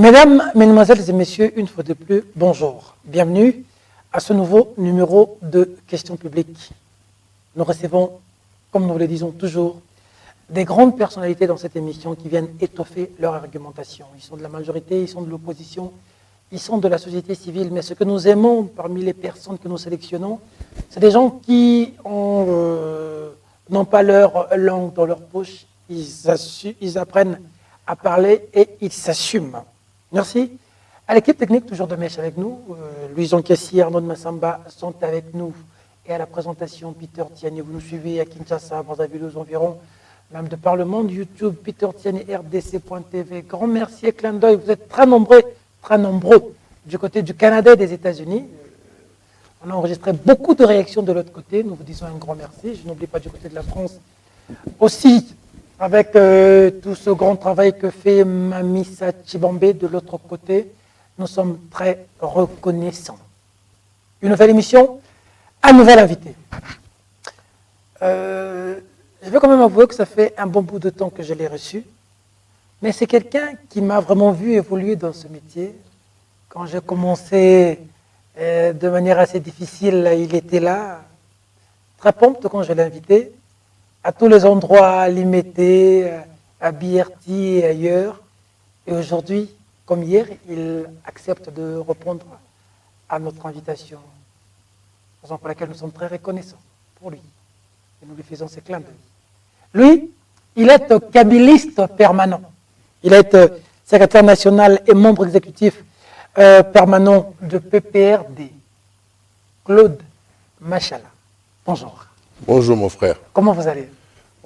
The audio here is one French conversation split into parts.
Mesdames, Mesdemoiselles et Messieurs, une fois de plus, bonjour. Bienvenue à ce nouveau numéro de Questions publiques. Nous recevons, comme nous le disons toujours, des grandes personnalités dans cette émission qui viennent étoffer leur argumentation. Ils sont de la majorité, ils sont de l'opposition, ils sont de la société civile. Mais ce que nous aimons parmi les personnes que nous sélectionnons, c'est des gens qui n'ont pas leur langue dans leur poche, ils apprennent à parler et ils s'assument. Merci. À l'équipe technique, toujours de mèche avec nous, Louison Cassi, Arnaud Massamba sont avec nous. Et à la présentation, Peter Tiani, vous nous suivez à Kinshasa, à Brazzaville, aux environs, même de par le monde, YouTube, Peter Tiani, RDC.tv. Grand merci et clin d'œil. Vous êtes très nombreux du côté du Canada et des États-Unis. On a enregistré beaucoup de réactions de l'autre côté. Nous vous disons un grand merci. Je n'oublie pas du côté de la France aussi, avec tout ce grand travail que fait Mamissa Chibambe de l'autre côté. Nous sommes très reconnaissants. Une nouvelle émission, un nouvel invité. Je vais quand même avouer que ça fait un bon bout de temps que je l'ai reçu, mais c'est quelqu'un qui m'a vraiment vu évoluer dans ce métier. Quand j'ai commencé de manière assez difficile, il était là, très prompt quand je l'ai invité, à tous les endroits, à l'IMT, à BRT et ailleurs. Et aujourd'hui, comme hier, il accepte de répondre à notre invitation, raison pour laquelle nous sommes très reconnaissants pour lui. Et nous lui faisons ses clins d'œil. Lui, il est kabyliste permanent. Il est secrétaire national et membre exécutif permanent de PPRD. Claude Machala. Bonjour. Bonjour mon frère. Comment vous allez?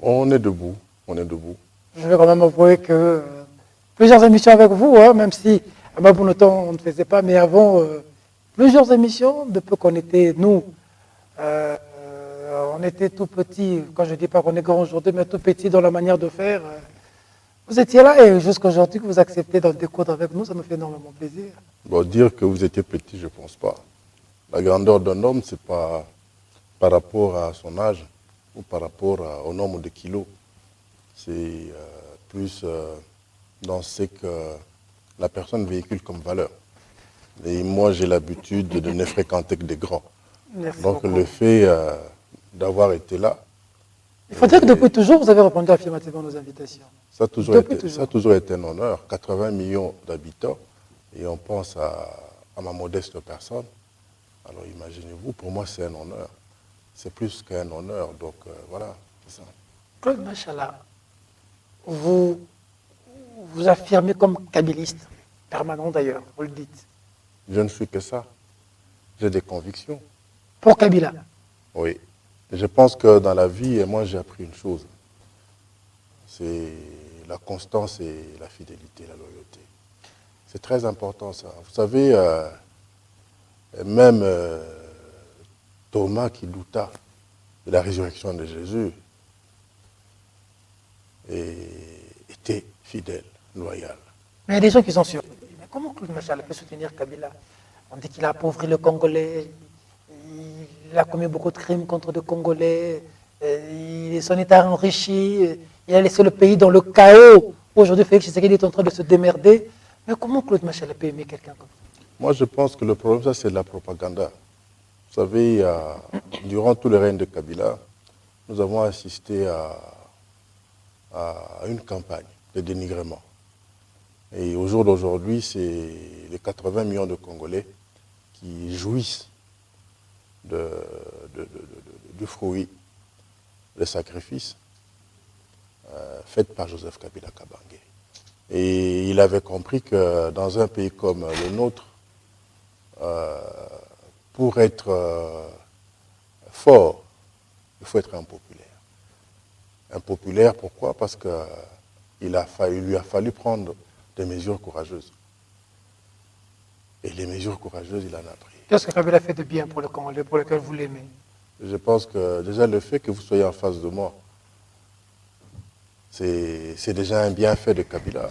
On est debout, on est debout. Je vais quand même avouer que plusieurs émissions avec vous, même si à Mabounotan on ne faisait pas, mais avant, plusieurs émissions, depuis qu'on était, nous, on était tout petits, quand je ne dis pas qu'on est grand aujourd'hui, mais tout petits dans la manière de faire. Vous étiez là et jusqu'à aujourd'hui que vous acceptez d'en découdre avec nous, ça me fait énormément plaisir. Bon, dire que vous étiez petit, je ne pense pas. La grandeur d'un homme, ce n'est pas par rapport à son âge ou par rapport au nombre de kilos. C'est plus dans ce que la personne véhicule comme valeur. Et moi, j'ai l'habitude de ne fréquenter que des grands. Merci Donc beaucoup. le fait d'avoir été là... Il faut dire que depuis toujours, vous avez répondu affirmativement à nos invitations. Ça a toujours été un honneur. 80 millions d'habitants, et on pense à ma modeste personne. Alors imaginez-vous, pour moi c'est un honneur. C'est plus qu'un honneur, donc voilà, c'est ça. Claude Machala, vous affirmez comme kabyliste, permanent d'ailleurs, vous le dites. Je ne suis que ça. J'ai des convictions. Pour Kabila. Oui. Je pense que dans la vie, et moi j'ai appris une chose. C'est la constance et la fidélité, la loyauté. C'est très important ça. Vous savez, même Thomas qui douta de la résurrection de Jésus était fidèle, loyal. Mais il y a des gens qui sont surpris. Mais comment Claude Machala peut soutenir Kabila? On dit qu'il a appauvri le Congolais, il a commis beaucoup de crimes contre les Congolais, il s'en est enrichi, il a laissé le pays dans le chaos. Aujourd'hui, Félix Tshisekedi est en train de se démerder. Mais comment Claude Machala peut aimer quelqu'un comme ça? Moi, je pense que le problème, ça, c'est de la propagande. Vous savez, durant tout le règne de Kabila, nous avons assisté à une campagne de dénigrement. Et au jour d'aujourd'hui, c'est les 80 millions de Congolais qui jouissent du fruit, le sacrifice fait par Joseph Kabila Kabange. Et il avait compris que dans un pays comme le nôtre, pour être fort, il faut être impopulaire. Impopulaire, pourquoi? Parce qu'il lui a fallu prendre des mesures courageuses. Et les mesures courageuses, il en a pris. Qu'est-ce que Kabila fait de bien pour le Congolais, pour lequel vous l'aimez? Je pense que déjà le fait que vous soyez en face de moi, c'est déjà un bienfait de Kabila.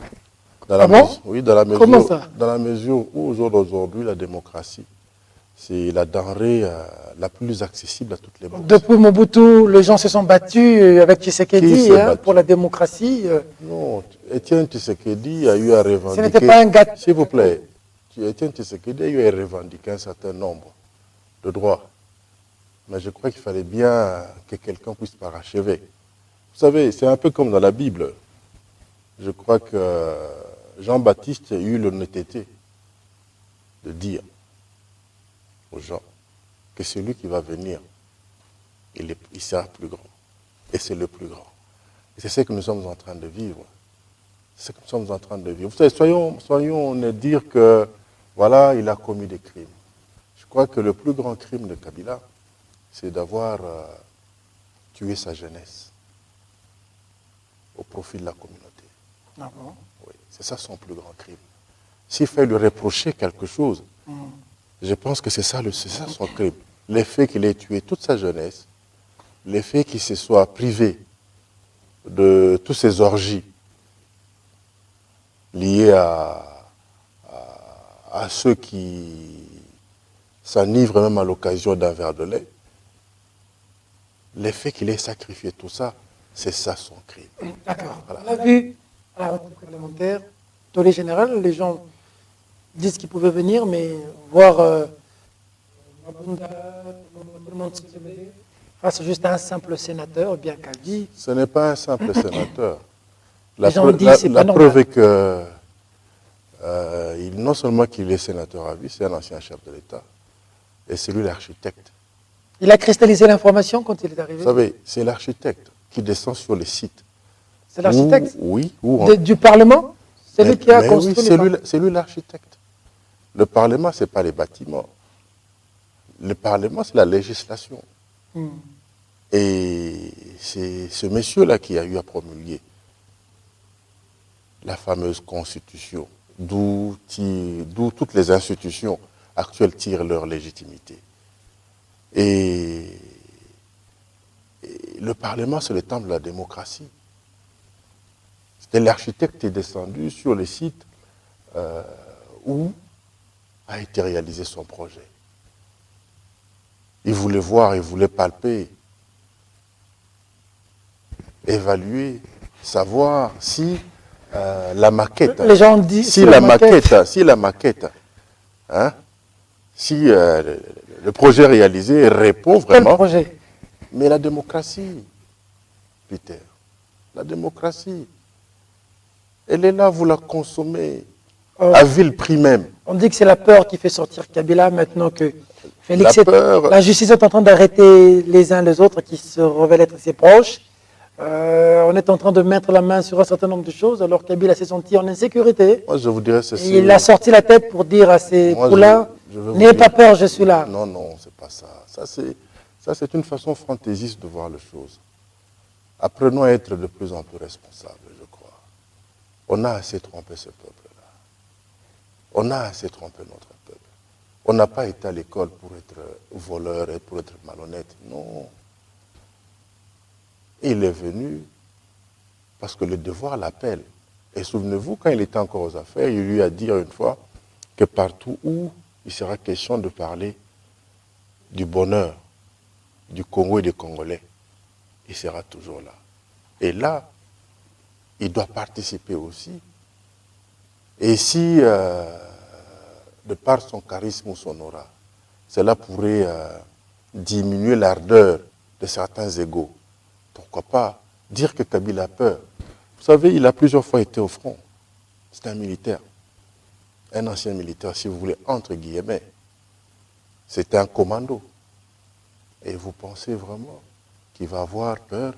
Ah bon? Oui, dans la mesure, Comment ça? dans la mesure où au jour d'aujourd'hui, la démocratie c'est la denrée la plus accessible à toutes les bourses. Depuis Mobutu, les gens se sont battus avec Qui Tshisekedi s'est battu? pour la démocratie. Non, Étienne Tshisekedi a eu à revendiquer... Ce n'était pas un gars... S'il vous plaît, Étienne Tshisekedi a eu à revendiquer un certain nombre de droits. Mais je crois qu'il fallait bien que quelqu'un puisse parachever. Vous savez, c'est un peu comme dans la Bible. Je crois que Jean-Baptiste a eu l'honnêteté de dire aux gens que celui qui va venir, il sera plus grand. Et c'est le plus grand. Et c'est ce que nous sommes en train de vivre. C'est ce que nous sommes en train de vivre. Vous savez, soyons honnêtes, dire que, voilà, il a commis des crimes. Je crois que le plus grand crime de Kabila, c'est d'avoir tué sa jeunesse au profit de la communauté. Ah bon? Oui, c'est ça son plus grand crime. S'il fait lui reprocher quelque chose, je pense que c'est ça son crime. Le fait qu'il ait tué toute sa jeunesse, le fait qu'il se soit privé de toutes ces orgies liées à ceux qui s'enivrent même à l'occasion d'un verre de lait, le fait qu'il ait sacrifié tout ça, c'est ça son crime. D'accord. Voilà. On a vu à la rentrée parlementaire, dans les générales, les gens disent qu'ils pouvaient venir, mais voir Mabunda, tout le monde s'exprimer face juste à un simple sénateur, bien Kaby. Ce n'est pas un simple sénateur. Les gens disent c'est pas la preuve normal. est que non seulement qu'il est sénateur à vie, c'est un ancien chef de l'État, et c'est lui l'architecte. Il a cristallisé l'information quand il est arrivé. Vous savez, c'est l'architecte qui descend sur les sites. C'est l'architecte Oui. du Parlement. C'est lui qui a construit oui, les parlements. c'est lui l'architecte. Le Parlement, ce n'est pas les bâtiments. Le Parlement, c'est la législation. Et c'est ce monsieur-là qui a eu à promulguer la fameuse Constitution, d'où toutes les institutions actuelles tirent leur légitimité. Et le Parlement, c'est le temple de la démocratie. C'était l'architecte qui est descendu sur les sites où a été réalisé son projet. Il voulait voir, il voulait palper, évaluer, savoir si la maquette, Les gens disent si la maquette, hein, si le projet réalisé répond Quel vraiment. projet? Mais la démocratie, Peter, la démocratie, elle est là, vous la consommez à vil prix même. On dit que c'est la peur qui fait sortir Kabila maintenant que Félix La justice est en train d'arrêter les uns les autres qui se révèlent être ses proches. On est en train de mettre la main sur un certain nombre de choses, alors Kabila s'est senti en insécurité. Moi, je vous dirais ceci. Et il a sorti la tête pour dire à ses poulains, n'ayez pas peur, je suis là. Non, non, c'est pas ça. Ça, c'est une façon fantaisiste de voir les choses. Apprenons à être de plus en plus responsables, je crois. On a assez trompé ce peuple-là. On a assez trompé notre peuple. On n'a pas été à l'école pour être voleur et pour être malhonnête. Non. Il est venu parce que le devoir l'appelle. Et souvenez-vous, quand il était encore aux affaires, il lui a dit une fois que partout où il sera question de parler du bonheur du Congo et des Congolais, il sera toujours là. Et là, il doit participer aussi. Et si, de par son charisme ou son aura, cela pourrait diminuer l'ardeur de certains égaux, pourquoi pas dire que Kabila a peur. Vous savez, il a plusieurs fois été au front. C'est un militaire. Un ancien militaire, si vous voulez, entre guillemets. C'était un commando. Et vous pensez vraiment qu'il va avoir peur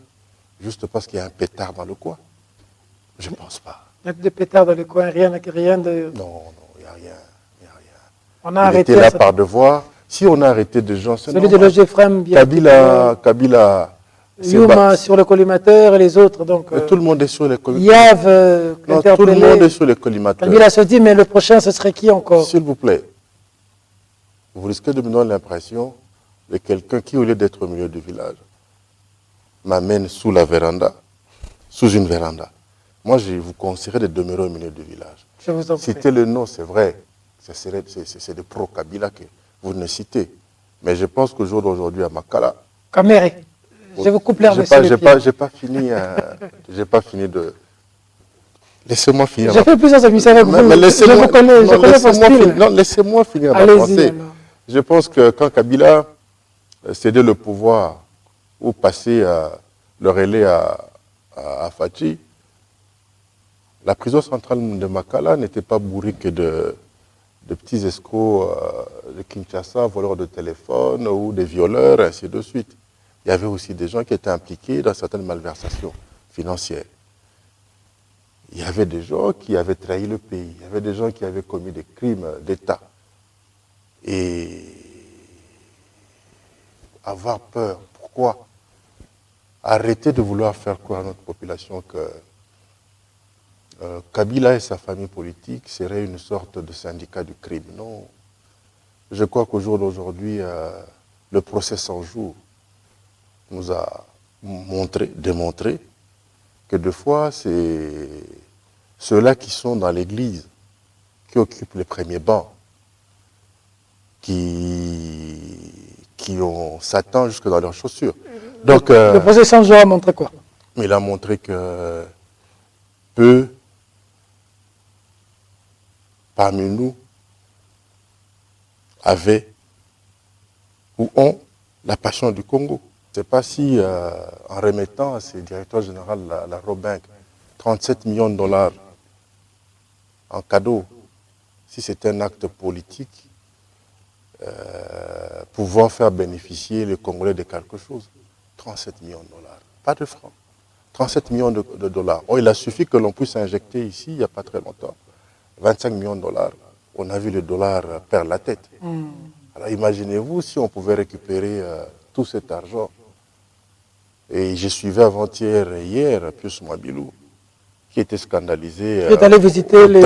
juste parce qu'il y a un pétard dans le coin? Je ne pense pas. Il y a des pétards dans le coin, rien de... Non, il n'y a rien. On a Il arrêté était là par devoir. Si on a arrêté des gens, c'est celui de l'OGFREM, bien Kabila Yuma sur le collimateur et les autres. Donc, mais tout le monde est sur les collimateurs. Yav, Non, tout le monde est sur les collimateurs. Kabila se dit, mais le prochain, ce serait qui encore? S'il vous plaît, vous risquez de me donner l'impression de quelqu'un qui, au lieu d'être au milieu du village, m'amène sous la véranda, sous une véranda. Moi, je vous conseillerais de demeurer au milieu du village. Je vous en prie. Citer le nom, c'est vrai, c'est des pro-Kabila que vous ne citez. Mais je pense qu'au jour d'aujourd'hui, à Makala, Kamere, je vous coupe l'herbe sur le pied. j'ai pas fini de... Laissez-moi finir. J'ai fait plusieurs émissions avec vous. Je vous connais, je connais votre style. Non, laissez-moi finir ma pensée. Je pense que quand Kabila cédait le pouvoir ou passait le relais à Fachi, la prison centrale de Makala n'était pas bourrée que de petits escrocs de Kinshasa, voleurs de téléphone ou des violeurs, ainsi de suite. Il y avait aussi des gens qui étaient impliqués dans certaines malversations financières. Il y avait des gens qui avaient trahi le pays. Il y avait des gens qui avaient commis des crimes d'État. Et avoir peur, pourquoi? Arrêter de vouloir faire croire à notre population que Kabila et sa famille politique seraient une sorte de syndicat du crime. Non. Je crois qu'au jour d'aujourd'hui, le procès 100 jours nous a démontré que des fois, c'est ceux-là qui sont dans l'église, qui occupent les premiers bancs, qui ont Satan jusque dans leurs chaussures. Donc, le procès 100 jours a montré quoi? Il a montré que peu parmi nous avaient ou ont la passion du Congo. Je ne sais pas si, en remettant à ses directeurs généraux la Robinc 37 millions de dollars en cadeau, si c'était un acte politique, pouvant faire bénéficier les Congolais de quelque chose. 37 millions de dollars, pas de francs. 37 millions de dollars. Oh, il a suffi que l'on puisse injecter ici, il n'y a pas très longtemps, 25 millions de dollars. On a vu le dollar perdre la tête. Alors imaginez-vous si on pouvait récupérer tout cet argent. Et je suivais avant-hier et hier Pius Mwabilou, qui était scandalisé. Qui est allé visiter les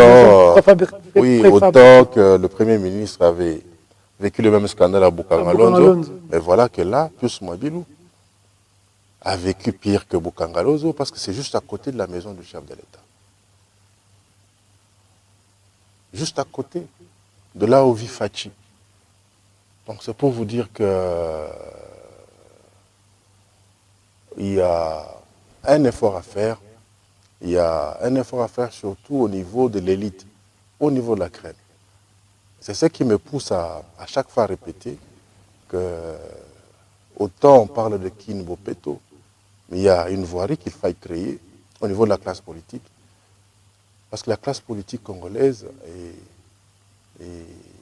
préfabriqués. Oui, autant que le Premier ministre avait vécu le même scandale à Boukangalonzo. Mais voilà que là, Pius Mwabilou a vécu pire que Boukangalonzo parce que c'est juste à côté de la maison du chef de l'État. Juste à côté de là où vit Fachi. Donc c'est pour vous dire que il y a un effort à faire. Il y a un effort à faire surtout au niveau de l'élite, au niveau de la crème. C'est ce qui me pousse à chaque fois répéter que autant on parle de Kin Bopeto, mais il y a une voirie qu'il faille créer au niveau de la classe politique. Parce que la classe politique congolaise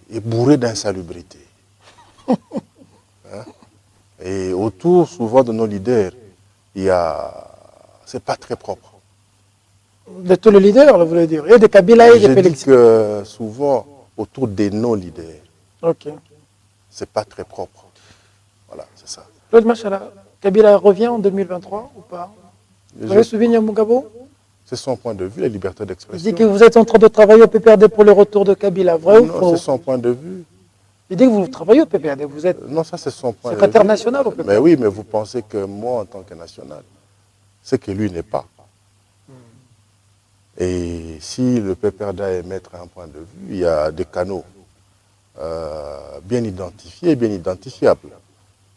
est bourrée d'insalubrité. Hein? Et autour, souvent, de nos leaders, c'est pas très propre. De tous les leaders, vous voulez dire? Il y a des Kabila et des Félix. Je dis que souvent, autour des non-leaders, c'est pas très propre. Voilà, c'est ça. Claude Machala, Kabila revient en 2023 ou pas? Vous avez suivi Nyamugabo? C'est son point de vue, la liberté d'expression. Il dit que vous êtes en train de travailler au PPRD pour le retour de Kabila, vrai ou faux? C'est son point de vue. Il dit que vous travaillez au PPRD, vous êtes non, ça c'est son point secrétaire national au PPRD. Mais oui, mais vous pensez que moi, en tant que national, c'est que lui n'est pas. Et si le PPRD est mettre un point de vue, il y a des canaux bien identifiés, bien identifiables.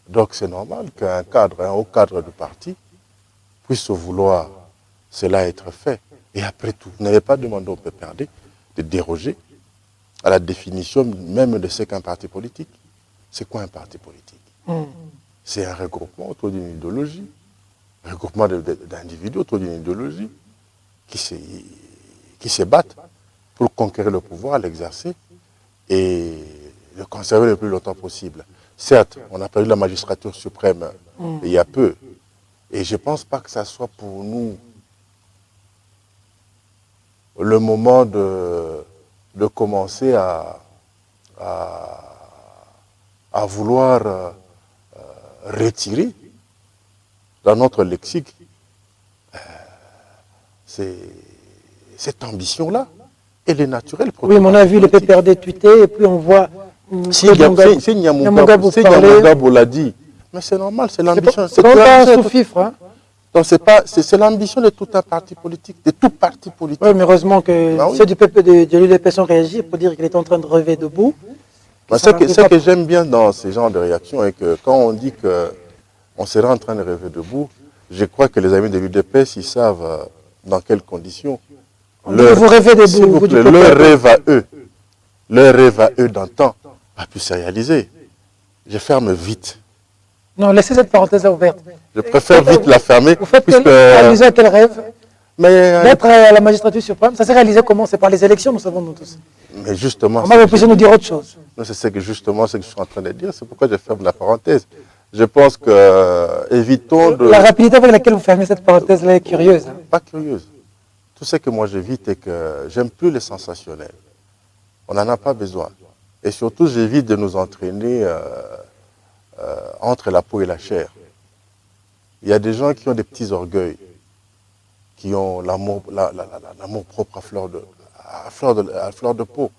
Donc c'est normal qu'un cadre, un haut cadre du parti, puisse vouloir cela être fait. Et après tout, vous n'avez pas demandé au PPRD de déroger à la définition même de ce qu'un parti politique. C'est quoi un parti politique? C'est un regroupement autour d'une idéologie, un regroupement d'individus autour d'une idéologie qui se battent pour conquérir le pouvoir, l'exercer et le conserver le plus longtemps possible. Certes, on a perdu la magistrature suprême il y a peu, et je ne pense pas que ça soit pour nous le moment de commencer à vouloir retirer dans notre lexique cette ambition-là. Elle est naturelle. Oui, mais on a vu le PPRD tweeter et puis on voit... Si Nyamugabo l'a dit, mais c'est normal, c'est l'ambition. C'est pas un sous-fifre, hein? Donc c'est l'ambition de tout un parti politique, de tout parti politique. Oui, mais heureusement que ceux du l'UDPS ont réagi pour dire qu'il est en train de relever debout. Ce que j'aime bien dans ces genres de réactions est que quand on dit qu'on serait en train de rêver debout, je crois que les amis de l'UDPS, ils savent dans quelles conditions. Vous rêvez debout, leur rêve à eux d'antan a pu se réaliser. Je ferme vite. Non, laissez cette parenthèse ouverte. Je préfère vite la fermer. Vous faites réaliser un tel rêve d'être à la magistrature suprême, ça s'est réalisé comment? C'est par les élections, nous savons nous tous. Mais justement, vous pouvez nous dire autre chose. C'est ce que je suis en train de dire, c'est pourquoi je ferme la parenthèse. Je pense que évitons de... La rapidité avec laquelle vous fermez cette parenthèse-là est curieuse. Hein? Pas curieuse. Tout ce que moi j'évite est que j'aime plus les sensationnels. On n'en a pas besoin. Et surtout, j'évite de nous entraîner entre la peau et la chair. Il y a des gens qui ont des petits orgueils, qui ont l'amour propre à fleur de peau.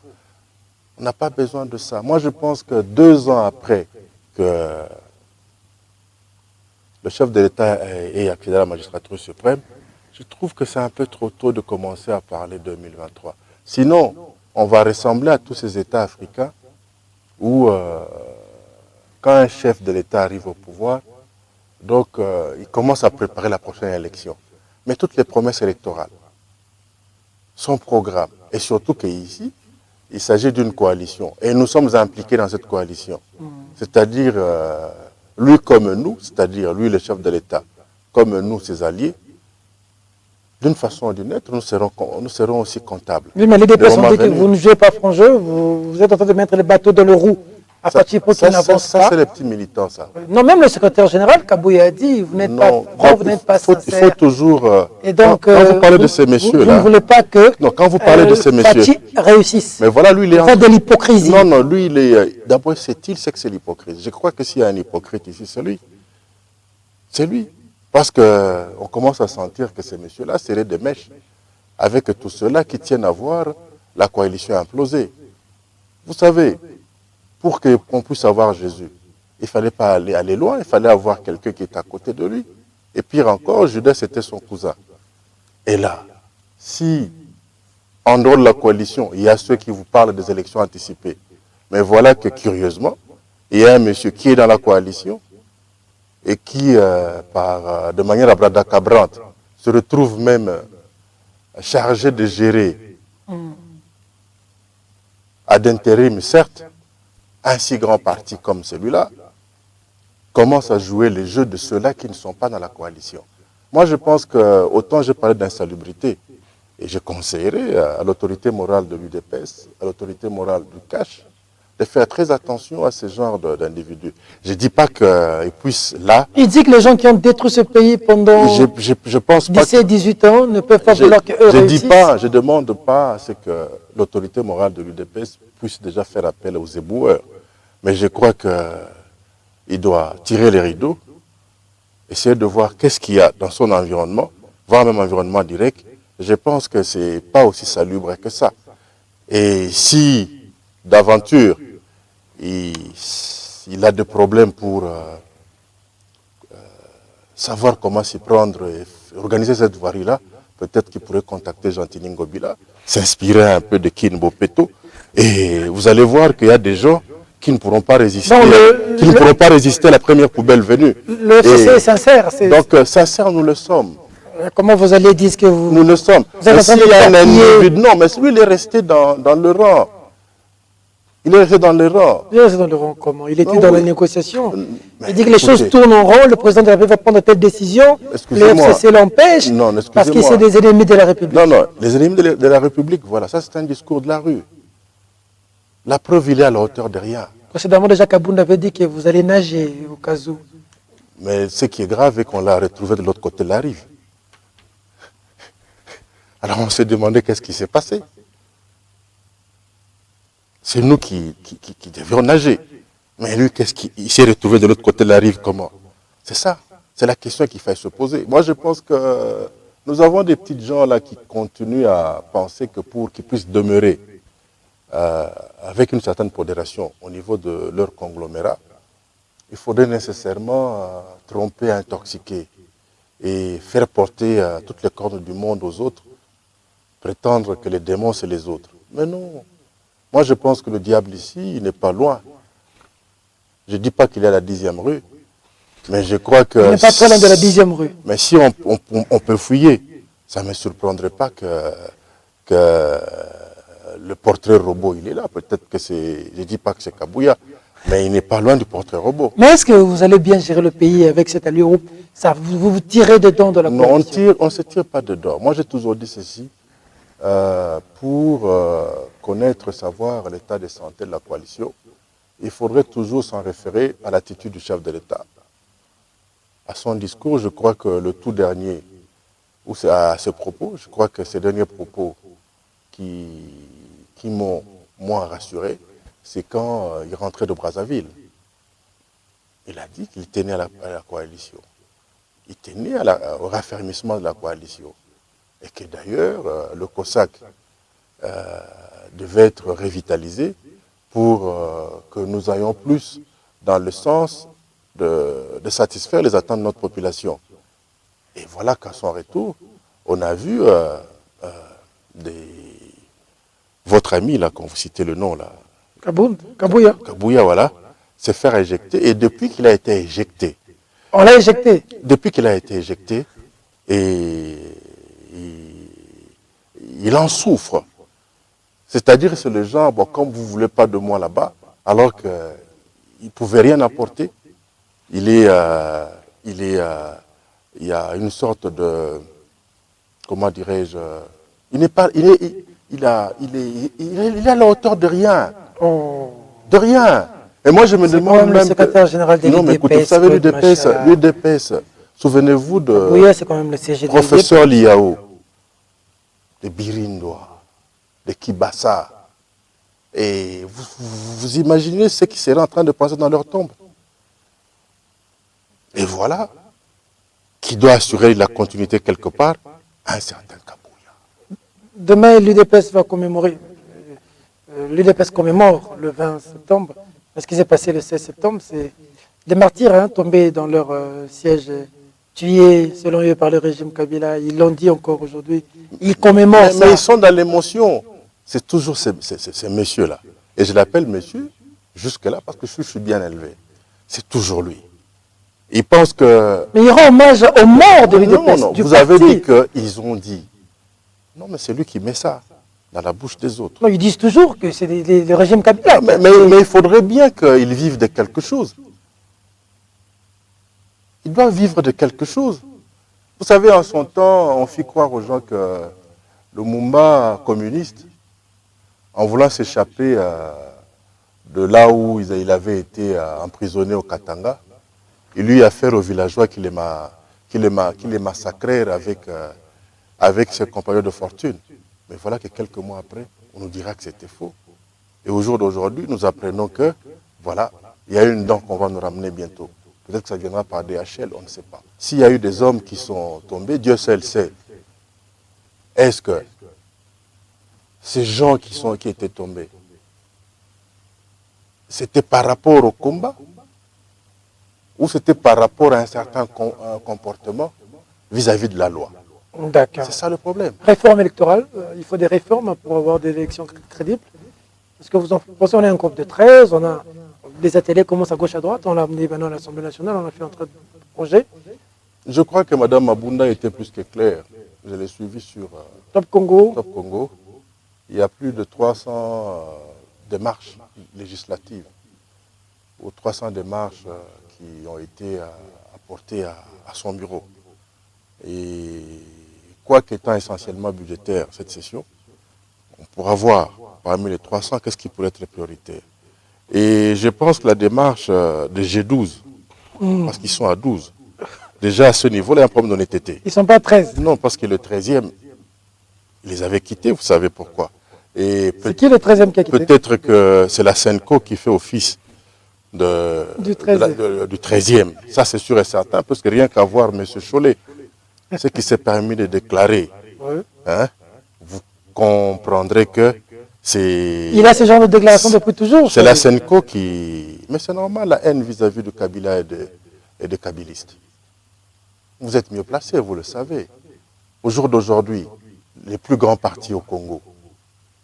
On n'a pas besoin de ça. Moi, je pense que 2 ans après que le chef de l'État ait accédé à la magistrature suprême, je trouve que c'est un peu trop tôt de commencer à parler de 2023. Sinon, on va ressembler à tous ces États africains où, quand un chef de l'État arrive au pouvoir, donc il commence à préparer la prochaine élection. Mais toutes les promesses électorales, son programme, et surtout qu'ici, il s'agit d'une coalition. Et nous sommes impliqués dans cette coalition. C'est-à-dire, lui comme nous, c'est-à-dire lui le chef de l'État, comme nous ses alliés, d'une façon ou d'une autre, nous serons aussi comptables. Oui, mais les députés dit que vous ne jouez pas franc jeu, vous êtes en train de mettre les bateaux dans le roue. À partir pour qu'ils n'avancent pas. Ça, c'est les petits militants, ça. Non, même le secrétaire général, Kabouya, a dit, vous n'êtes pas franc, vous n'êtes pas sincère. Il faut toujours... Et donc, quand vous parlez de ces messieurs-là... Vous ne voulez pas que... Non, quand vous parlez de ces messieurs... Fatih réussisse. Mais voilà, lui, il est... En fait, de l'hypocrisie. Non, lui, il est... D'abord, c'est que c'est l'hypocrisie. Je crois que s'il y a un hypocrite ici, c'est lui. C'est lui. Parce qu'on commence à sentir que ces messieurs-là seraient des mèches avec tout cela qui tiennent à voir la coalition imploser. Vous savez... Pour qu'on puisse avoir Jésus, il ne fallait pas aller loin, il fallait avoir quelqu'un qui est à côté de lui. Et pire encore, Judas était son cousin. Et là, si, en dehors de la coalition, il y a ceux qui vous parlent des élections anticipées, mais voilà que curieusement, il y a un monsieur qui est dans la coalition et qui, de manière abracadabrante, se retrouve même chargé de gérer à d'intérim, certes, un si grand parti comme celui-là commence à jouer les jeux de ceux-là qui ne sont pas dans la coalition. Moi, je pense que, autant je parlais d'insalubrité, et je conseillerais à l'autorité morale de l'UDPS, à l'autorité morale du CACH, de faire très attention à ce genre d'individus. Je ne dis pas qu'ils puissent là... Il dit que les gens qui ont détruit ce pays pendant je pense pas 17-18 ans ne peuvent pas vouloir qu'eux réussissent. Je dis pas, je ne demande pas à ce que l'autorité morale de l'UDPS puisse déjà faire appel aux éboueurs. Mais je crois qu'il doit tirer les rideaux, essayer de voir qu'est-ce qu'il y a dans son environnement, voire même environnement direct. Je pense que ce n'est pas aussi salubre que ça. Et si, d'aventure, il a des problèmes pour savoir comment s'y prendre et organiser cette voirie-là, peut-être qu'il pourrait contacter Gentini Ngobila, s'inspirer un peu de Kinbo Peto, et vous allez voir qu'il y a des gens qui ne pourront pas résister, à la première poubelle venue. Le FCC est sincère. Donc, sincère, nous le sommes. Comment vous allez dire que vous... Nous le sommes. Non, mais lui, il est resté dans le rang. Il est resté dans le rang. Il est resté dans le rang comment? Il était dans la négociation. Il dit que les choses tournent en rond, le président de la République va prendre telle décision, le FCC l'empêche, parce que c'est des ennemis de la République. Non, les ennemis de la République, voilà, ça c'est un discours de la rue. La preuve, il est à la hauteur de rien. Précédemment, déjà, Kaboun avait dit que vous allez nager au cas où. Mais ce qui est grave est qu'on l'a retrouvé de l'autre côté de la rive. Alors on s'est demandé qu'est-ce qui s'est passé. C'est nous qui devions nager. Mais lui, il s'est retrouvé de l'autre côté de la rive comment? C'est ça. C'est la question qu'il faut se poser. Moi, je pense que nous avons des petites gens là qui continuent à penser que pour qu'ils puissent demeurer avec une certaine modération au niveau de leur conglomérat, il faudrait nécessairement tromper, intoxiquer et faire porter toutes les cornes du monde aux autres, prétendre que les démons c'est les autres. Mais non, Moi, je pense que le diable ici, il n'est pas loin. Je ne dis pas qu'il est à la 10e rue, mais je crois que... Il n'est pas très loin de la 10e rue. Mais si on peut fouiller, ça ne me surprendrait pas que le portrait robot, il est là. Peut-être que c'est... Je ne dis pas que c'est Kabouya, mais il n'est pas loin du portrait robot. Mais est-ce que vous allez bien gérer le pays avec cette allure où ça, vous tirez dedans de la coalition? Non, on ne se tire pas dedans. Moi, j'ai toujours dit ceci. Pour connaître, savoir l'état de santé de la coalition, il faudrait toujours s'en référer à l'attitude du chef de l'État. À son discours, je crois que le tout dernier, ou à ses propos, je crois que ces derniers propos qui m'ont moins rassuré, c'est quand il rentrait de Brazzaville. Il a dit qu'il tenait à la coalition. Il tenait au raffermissement de la coalition. Et que d'ailleurs, le COSAC devait être revitalisé pour que nous ayons plus dans le sens de satisfaire les attentes de notre population. Et voilà qu'à son retour, on a vu votre ami, là, quand vous citez le nom, là, Kabouya. Kabouya, voilà, se faire éjecter. Et depuis qu'il a été éjecté, on l'a éjecté. Depuis qu'il a été éjecté, et il en souffre. C'est-à-dire, c'est le genre, bon, comme vous ne voulez pas de moi là-bas, alors qu'il ne pouvait rien apporter, il y a une sorte de, comment dirais-je, il est à la hauteur de rien. Oh. De rien. Et moi, je me demande même... le secrétaire général de l'UDPS. Non, mais écoutez, vous savez, l'UDPS, souvenez-vous de oui, c'est quand même le CG professeur Liao, de Birindoa, de Kibassa. Et vous imaginez ce qui seraient en train de passer dans leur tombe. Et voilà, qui doit assurer la continuité quelque part, un certain Kabouya. Demain, l'UDPS va commémorer. L'UDPS commémore le 20 septembre. Ce qui s'est passé le 16 septembre, c'est des martyrs tombés dans leur siège, tués, selon eux, par le régime Kabila. Ils l'ont dit encore aujourd'hui. Ils commémorent ça. Mais ils sont dans l'émotion. C'est toujours ces messieurs-là. Et je l'appelle monsieur jusque-là parce que je suis bien élevé. C'est toujours lui. Ils pensent que... Mais il rend hommage aux morts de l'UDPS. Non, vous avez dit qu'ils ont dit. Non, mais c'est lui qui met ça dans la bouche des autres. Non, ils disent toujours que c'est le régime Kabila. Mais il faudrait bien qu'ils vivent de quelque chose. Ils doivent vivre de quelque chose. Vous savez, en son temps, on fit croire aux gens que le Mumba communiste, en voulant s'échapper de là où il avait été emprisonné au Katanga, il lui a fait aux villageois qu'il les massacrait avec ses compagnons de fortune. Mais voilà que quelques mois après, on nous dira que c'était faux. Et au jour d'aujourd'hui, nous apprenons que, voilà, il y a une dent qu'on va nous ramener bientôt. Peut-être que ça viendra par DHL, on ne sait pas. S'il y a eu des hommes qui sont tombés, Dieu seul sait. Est-ce que ces gens qui étaient tombés, c'était par rapport au combat ou c'était par rapport à un certain comportement vis-à-vis de la loi? D'accord. C'est ça le problème. Réforme électorale, il faut des réformes pour avoir des élections crédibles. Est-ce que vous en pensez? On est un groupe de 13, on a des ateliers commencent à gauche à droite, on l'a amené maintenant à l'Assemblée nationale, on a fait un projet. Je crois que Mme Mabunda était plus que claire. Je l'ai suivi sur Top Congo. Top Congo. Il y a plus de 300 démarches législatives, ou 300 démarches qui ont été apportées à son bureau. Et quoi qu'étant essentiellement budgétaire cette session, on pourra voir parmi les 300 qu'est-ce qui pourrait être prioritaire. Et je pense que la démarche de G12, parce qu'ils sont à 12, déjà à ce niveau-là, il y a un problème d'honnêteté. Ils ne sont pas 13. Non, parce que le 13e, ils les avaient quittés, vous savez pourquoi. C'est qui le 13e qui a quitté? Peut-être que c'est la Senco qui fait office du 13e. Ça, c'est sûr et certain, parce que rien qu'à voir M. Chollet, ce qui s'est permis de déclarer, hein, vous comprendrez que c'est... Il a ce genre de déclaration depuis toujours. C'est la Senco qui... Mais c'est normal, la haine vis-à-vis de Kabila et de kabilistes. Vous êtes mieux placés, vous le savez. Au jour d'aujourd'hui, les plus grands partis au Congo,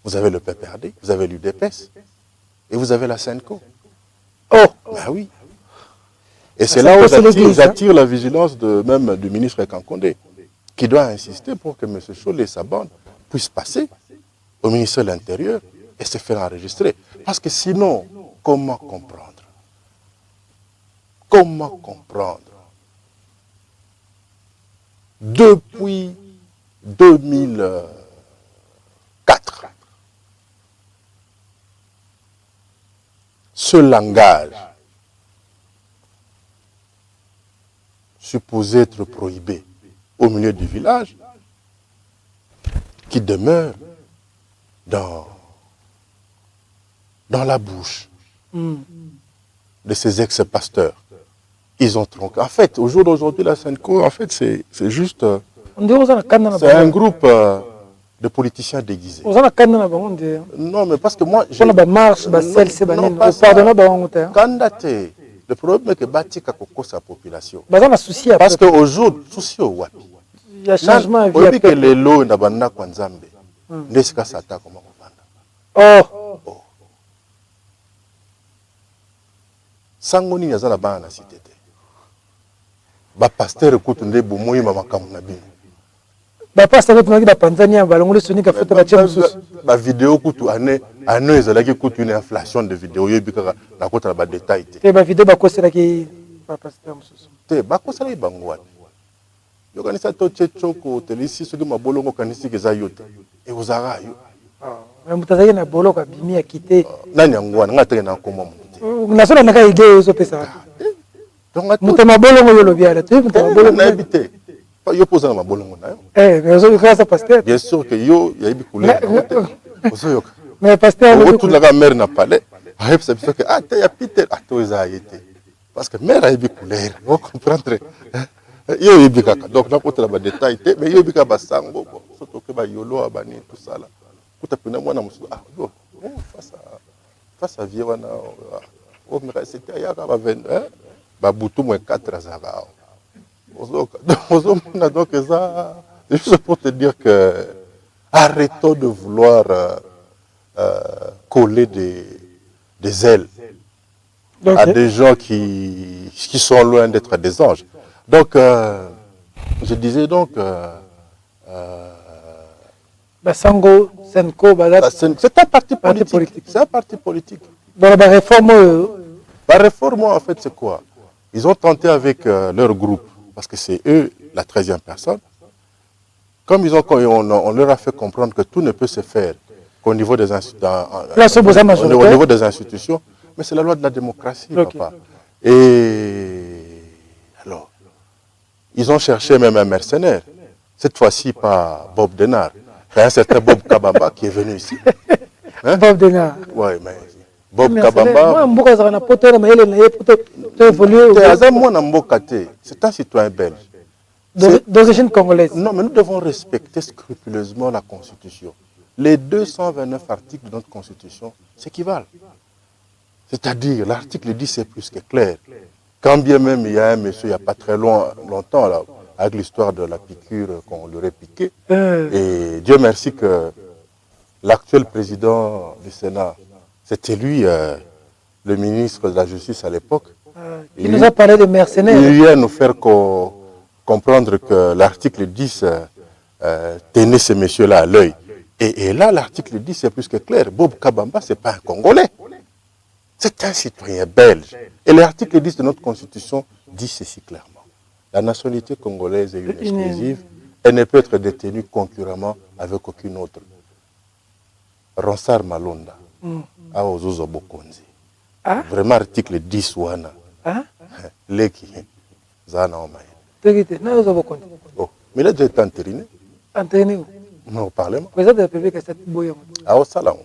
Vous avez le PPRD, vous avez l'UDPS, et vous avez la SENCO. Oh, Ben oui. Et c'est là où j'attire la vigilance même du ministre Kankondé, qui doit insister pour que M. Cholet et sa bande puissent passer au ministère de l'Intérieur et se faire enregistrer. Parce que sinon, comment comprendre? Comment comprendre? Depuis 2004, ce langage supposé être prohibé au milieu du village, qui demeure dans la bouche de ces ex-pasteurs. Ils ont tronqué. En fait, au jour d'aujourd'hui, la SENCO, en fait, c'est juste... c'est un groupe de politiciens déguisés. Non, mais parce que moi... Le problème est que Batika Koko sa population. Parce qu'au jour, souci au Wapi. Il y a changement de vie. Que les lots n'abandonnent pas Nzambe. N'est-ce que ça t'a comment on oh. Sangoni Yazana Bana cité. Ba pasteur écoute ndé bomoyi mama kamuna bino. Ba pasteur écoute ba Tanzania balongole soni ka fete ba tchemusu. Ba vidéo kutu ane ezalaki kutu une inflation de vidéo yebika na kota ba détail te. Te ba vidéo ba kosela ki ba pasteur mususu. Te ba kosela ibangwa. Yo kanisa to chechoko telisi soki mabolongo kanisi keza yote. E ozara yo. Ah, mutazaki na boloko bimi ya kité. Nani ngwana ngata na koma mu. Na sona naka idée ozo pesa. Muta mabolongo yo lobiala tu muta mabolongo na habité. Pas yo posa na mabolongo na yo. Mais ozo grâce à pasteur. Bien sûr que yo ya ibi couleur. Ozo yo. Mais pasteur o toute la mère n'a palais. Ayep c'est que ah te ya Peter ah to eza yete. Parce que mère a ibi couleur. Vous comprendre. Yo ibi kaka. Donc na kota ba détail te mais yo ibi ka basango bon. Surtout que ba yolo abani tout ça là. Kuta pena mwana musu ah yo. Face à Viwana, c'était il y a 20 ans, Baboutou moins 4 azara. Donc ça, juste pour te dire que arrêtons de vouloir coller des ailes à des gens qui sont loin d'être des anges. Donc, je disais donc. Basango, Senko, c'est un parti politique. C'est un parti politique. Dans la réforme. La réforme, en fait, c'est quoi? Ils ont tenté avec leur groupe, parce que c'est eux la 13e personne. Comme on leur a fait comprendre que tout ne peut se faire qu'au niveau des institutions, mais c'est la loi de la démocratie, papa. Et alors, ils ont cherché même un mercenaire. Cette fois-ci, pas Bob Denard. C'est un certain Bob Kabamba qui est venu ici. Hein? Bob Denard. Oui, mais Bob Kabamba. C'est un citoyen belge. D'origine congolaise. Non, mais nous devons respecter scrupuleusement la Constitution. Les 229 articles de notre Constitution s'équivalent. C'est-à-dire, l'article 10 est plus que clair. Quand bien même il y a un monsieur, il n'y a pas très longtemps, là, avec l'histoire de la piqûre qu'on lui aurait piqué. Et Dieu merci que l'actuel président du Sénat, c'était lui, le ministre de la Justice à l'époque. Il nous a parlé de mercenaires. Il vient nous faire comprendre que l'article 10 tenait ces messieurs-là à l'œil. Et là, l'article 10 est plus que clair. Bob Kabamba, ce n'est pas un Congolais. C'est un citoyen belge. Et l'article 10 de notre Constitution dit ceci clairement. La nationalité congolaise est une exclusive. Elle ne peut être détenue concurremment avec aucune autre. Ronsard Malonda. Aozozo Bokonzi. Vraiment, article 10 wana. Leki. Zana Omaye. Oh, mais il a déjà été entériné. Entériné où? Au Parlement. Président de la République, c'est Boyama. Au Salon.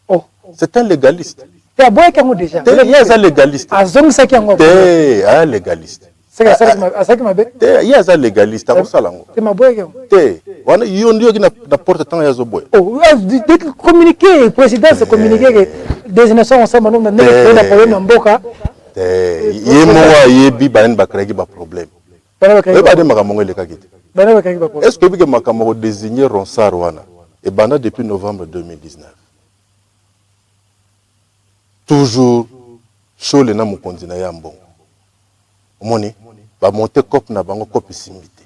Oh. C'est un légaliste. Tu as boyé quand déjà? Il y a un légaliste. Ah, zone ça qui est un légaliste. C'est ça qui m'a dit. Il y a un légaliste au Salon. Tu m'as boyé quand? On a eu une porte temps à Zoboy. Oh, communiquer, président, c'est communiquer que des nations ensemble, nous avons un problème en Boka. Il y a un problème. Est-ce que vous avez désigné Ronsard Wana et Bana depuis novembre 2019? toujours chaud les namu kondina ya mbongo. Omoni ba monter cop na bango cop simité.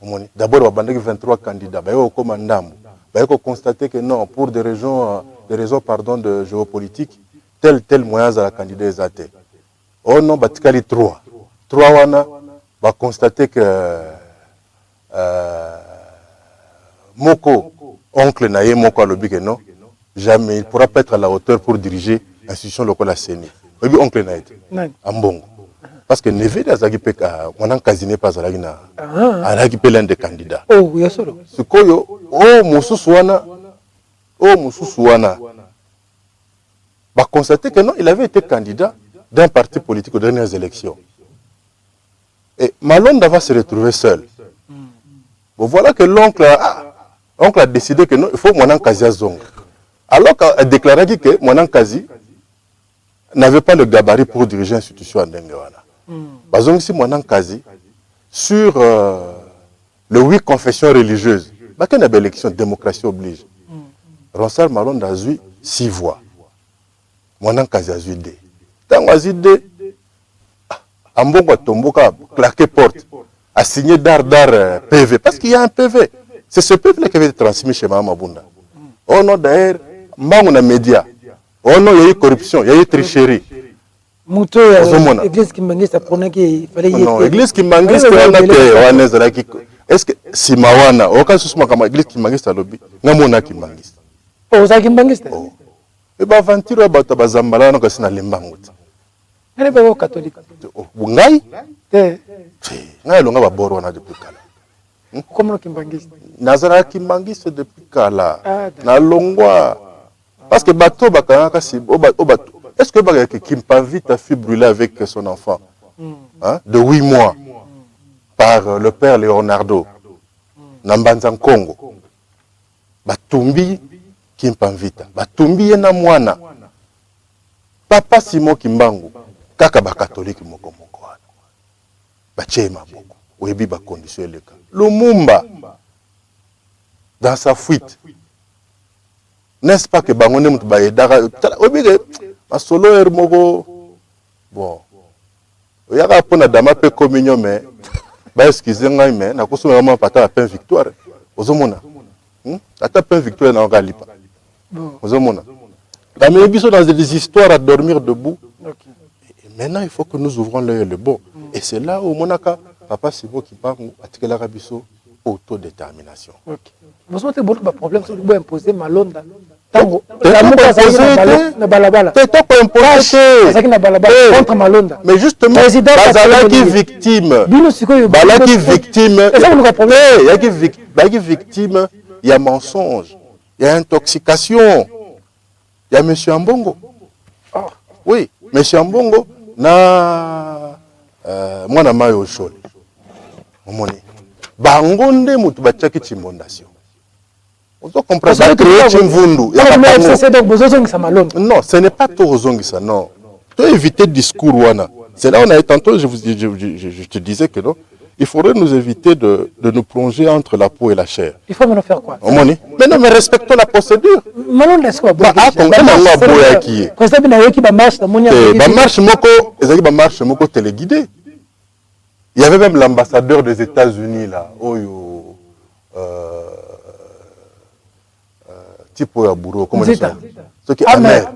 Omoni d'abord ba bandaki 23 candidats ba yo comme ndambo. Ba yo constater que non pour des raisons pardon de géopolitique tel moyen à la candidat ezate. Oh non batikali 3 wana ba constater que moko oncle naye moko alobi que non jamais il pourra pas être à la hauteur pour diriger l'institution locale à CENI. Oui, oncle naye ambongo parce que neve azaki peka mwana kazine pas azaki na alaki pe l'un des candidats. Oh yasolo sikoyo mususu wana ba constater que non il avait été candidat d'un parti politique aux dernières élections. Et Malonda va se retrouver seul. Bon, voilà que l'oncle a décidé que non, il faut Mouanan Kazi à Zong. Alors qu'il a déclaré que Mouanan Kazi n'avait pas le gabarit pour diriger l'institution en Dengewana. Par exemple, si Mouanan Kazi, sur le 8 confessions religieuses, il y a une élection, démocratie oblige. Ronsal Malonda a eu 6 voix. Mouanan Kazi a eu 2. Tant qu'il a eu 2, Ambongo Tomboka claqué porte, a signé d'art PV, parce qu'il y a un PV. C'est ce PV qui avait été transmis chez Mme Mabunda. Oh non, d'ailleurs, Mbango na média. Oh non, il y a eu corruption, il y a eu tricherie. Mouto, l'église qui mangue, ça prenait qu'il fallait y être. Non, l'église qui mangue, c'est est-ce que si Mawana, au cas où l'église qui mangue, c'est lobby, Namona qui mangue. Oh, ça qui mangue, c'est. Et bien, aventure, Bazambala, non, c'est na Limbango. Elle n'est pas catholique. Ngai ngai longa ba boro na depuis kala. Comment kimbangiste? Nazara kimbangiste depuis kala. Na longwa parce que bateau bakanga si est-ce que ba Kimpavite a fait brûler avec son enfant hein, de 8 mois par le père Leonardo Nambanza Congo. Batumbi Kimpavita, batumbi na mwana. Papa Simon Kimbangu kaka ba catholique moko wana ba chema moko oyebi ba condition eleka Lumumba dans sa fuite n'est-ce pas que bango ne mutu ba edaka oyebi ke masolo er moko bon oyaka pona dama pe communion mais ba excuse ngai mais na kosoma vraiment pata la peine victoire ozomona ata peine victoire na ngalipa ozomona dans des histoires à dormir debout. Maintenant, il faut que nous ouvrons l'œil le bon. Et c'est là où Monaka, Papa Sibo qui parle à l'Arabiso, autodétermination. Vous avez un problème, c'est que imposer Malonda. Mais justement, Bazalaki victime. Bazalaki victime, il y a mensonge, il y a intoxication. Il y a M. Ambongo. Oui, M. Ambongo, na mwana mayo shole. Omoni. Bangonde mutu bachaki chimbondation. On doit comprendre ça. Non, ce n'est pas tout ça, non. Tu dois éviter le discours wana. C'est là où on a tantôt, je te disais que non. Il faudrait nous éviter de nous plonger entre la peau et la chair. Il faut maintenant faire quoi? Mais non, mais respectons la procédure. Il y avait même l'ambassadeur des États-Unis là, Oyo, Tipo Yaburo, comment il s'appelle? Ce qui est amer.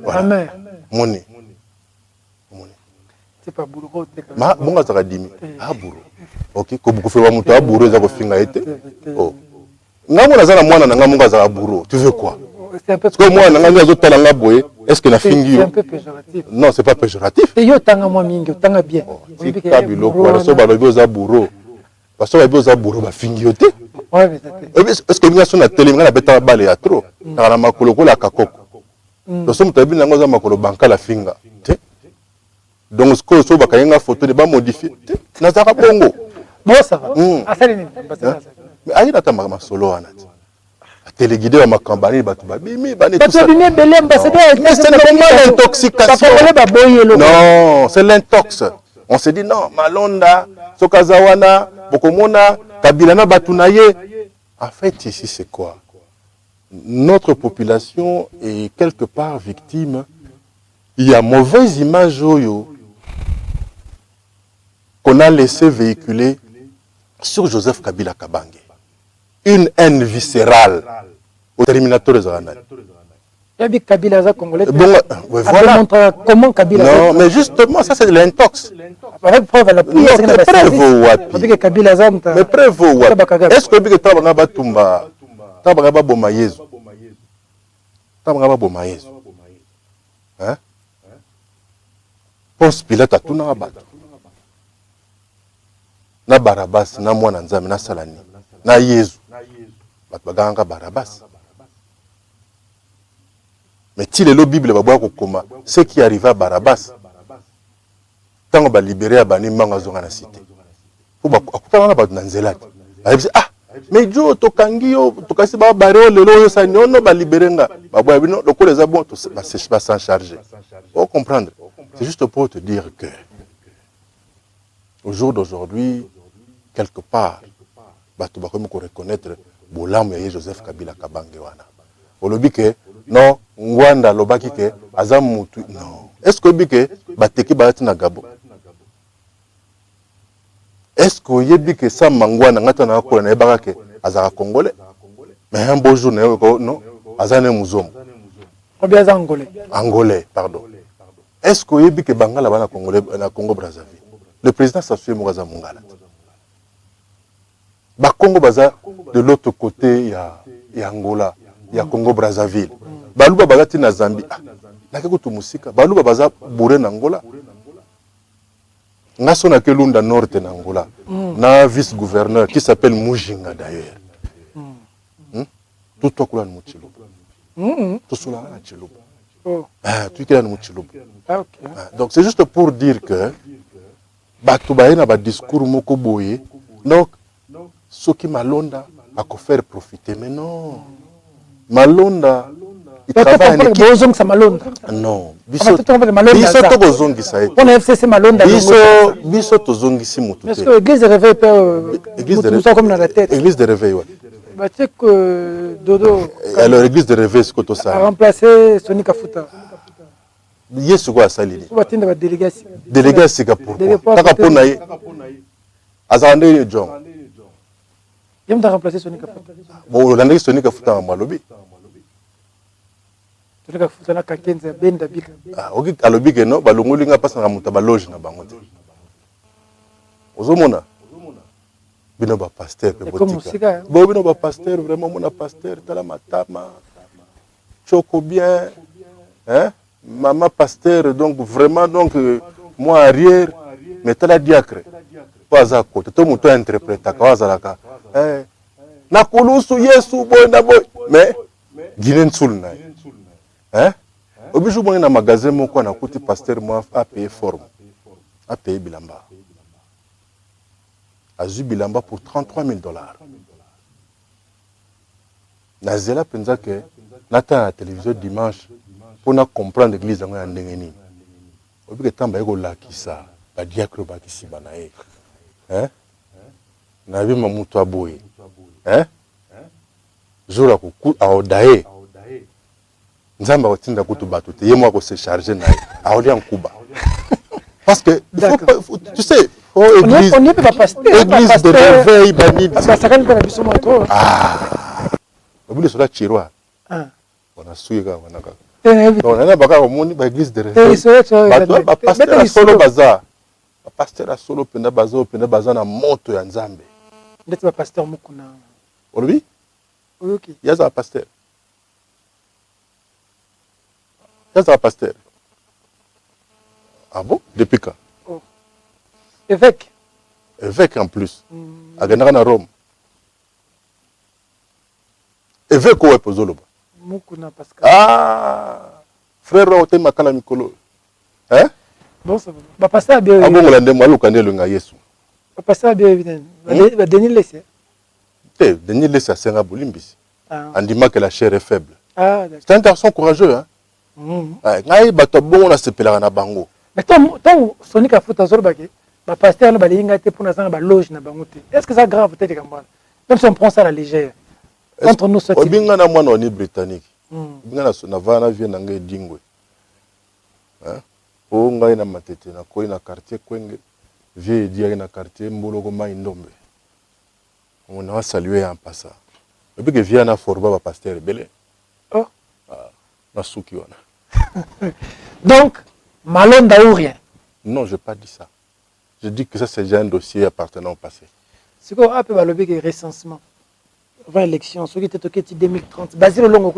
Moni. C'est pas bourreau. Bon, ça va dire, Aburo. Ok, comme vous faites un bourreau, ça va finir. Oh. Tu veux quoi? Parce que moi, est-ce que la fingi? C'est un peu péjoratif. Non, c'est pas péjoratif. Et yo tanga moi mingi, tanga bien. Si kabilo quoi, ça va le za bourreau. Parce que le za bourreau va fingi yote. Ouais, mais est-ce que bien sur la télé, on a bêta balé à trop. Dans la makolo la kakoko. Nous sommes tabis dans la makolo banca la finga. Donc ce que so ba kayanga photo de ba modifier. Nazara bongo. Bon ça va. Asalini. Mais aïe nata ma solo anati. Téléguidé à ma campagne, c'est normal l'intoxication. Non, c'est l'intox. On se dit non, Malonda, Sokazawana, Bokomona, Kabilana Batunaye. En fait, ici, c'est quoi? Notre population est quelque part victime il y a mauvaise image qu'on a laissé véhiculer sur Joseph Kabila Kabange. Une haine viscérale au terminateur des Années. Kabila congolais. Bon, voilà. Comment Kabila. Non, mais justement, ça c'est l'intox. Avec preuve, la preuve, mais preuve, est-ce que tu as batumba, tu as boma Yezu, tu as boma Yezu, hein? Ponce Pilate a tout na bato. Na Barabas, na mwana nzambe, na Salani, na Yezu, bato baganga Barabas. Mais si le Bible va comment ce qui arriva à Barabas, tant qu'on va libérer à Bani Mangazonga na cité. Pour bakutana ba nanzelati. Ah, mais Joe tokangio tokasi ba bareo lelo sa nyono ba libérenga. Ba boya bino loko les abon to ba s'en charger. Faut comprendre. C'est juste pour te dire que au jour d'aujourd'hui quelque part bato ba comme ko reconnaître bolam ya Joseph Kabila Kabange wana. Olobi que non, Ngwanda lobaki ke azam mutu non. Est-ce que bike bateki baati na Gabo? Est-ce que yebi que ça Mangwana ngata na ko na yebaka ke azaka congolais? Mais un beau jour non, azane muzomo. Obi aza angolais. Angolais, pardon. Est-ce que yebi que Bangala bana congolais na Congo Brazzaville? Le président s'assume Mogaza Mongala. Ba Congo baza de l'autre côté il y a Angola. Il y a Congo Brazzaville. Baluba bazati na Zambie. Nakeko to musika. Baluba baza bouré na Angola. Ngaso na Kelunda Norte na Angola. Na vice-gouverneur qui s'appelle Mujinga d'ailleurs. Tout toi kula Muchiluba. Tout cela na Chiluba. Ah, tout kila Muchiluba. Donc c'est juste pour dire que bato baena ba discours moko boye. Donc ce qui malonda a ko faire profiter mais non. Malonda il travaille en équipe. Non, biso to zongisa ete. On a FCC Malonda. Biso to zongisi mutu. Est-ce que l'église de réveil peut comme dans la tête? Église de réveil ouais. Bah tu sais que Dodo alors l'église de réveil ce que to ça. A remplacé Sony Kafuta. Yesu quoi salili. On va tenir la délégation. Délégation pour. Taka pona ye. Azande John. Il m'a remplacé Sony Kafuta. Bon, l'année Sony Kafuta en Malobi. Sony Kafuta na Kakenza Benda Bika. Ah, ok, alobi que non, balongoli nga pasa na muta ba loge na bango te. Ozomona. Bino ba pasteur pe botika. Bo bino ba pasteur vraiment mona pasteur tala matama. Choko bien. Hein? Maman pasteur donc vraiment donc moi arrière mais tala diacre. Pas à côté tout muto interprète ka wazalaka. Na kulusu Yesu boy na boy mais Guinée nsul na. Hein? Obiju bon na magasin moko na kuti pasteur moi a payé forme. A payé bilamba. A eu bilamba pour $33,000. Nazela penza que nata la télévision dimanche pour na comprendre l'église en ndengeni. Obi que tamba eko lakisa ba diacre ba kisiba na e. Hein? Na bi mamuto aboye. Hein? Jour ku a odaye. Nzamba otinda kutu batu te yemo ko se charger na a oli en Cuba. Parce que tu sais, église, on n'est pas pasteur. Église de réveil banni. Ça ça quand même sur moto. Ah. Obile sur la chirwa. Ah. On a suiga on a. On a baka omoni ba église de réveil. Ba pasteur a solo bazar. Ba pasteur a solo penda bazar na moto ya Nzambe. Ndeti ba pasteur mukuna. Olobi? OK. Yaza pasteur. Yaza pasteur. Ah bon? Depuis quand? Oh. Évêque. Évêque en plus. À Ganara Rome. Évêque ou Epozoloba? Mukuna Pascal. Ah! Frère Rote Makala Mikolo. Hein? Bon, ça va. Bah, pasteur bien. Ah bon, on l'a demandé, on l'a demandé, Yesu. Pasteur bien évident. Bah, Denis laissé. Denis laissé à Senga Boulimbis. En disant que la chair est faible. Ah, d'accord. C'est un garçon courageux, hein? Ngai bato bon na sepelaka na bango. Mais tant Sony Kafuta Zorbake, bah pasteur na balinga te pour na loge na bango te. Est-ce que ça grave peut-être comme ça? Même si on prend ça à la légère. Entre nous sortir. Obinga na mwana ni britannique. Obinga na vana vient na ngai dingwe. Hein? Po ngai na matete na koi na quartier Kwenge, vieux dia na quartier Mboloko Maindombe. On a salué en passant. Et puis que vient na forba ba pasteur belé. Oh. Na souki wana. Donc, Malonda ou rien? Non, je n'ai pas dit ça. Je dis que ça, c'est déjà un dossier appartenant au passé. C'est quoi un peu le recensement avant l'élection, ce qui était toqué 2030. Basile Longo,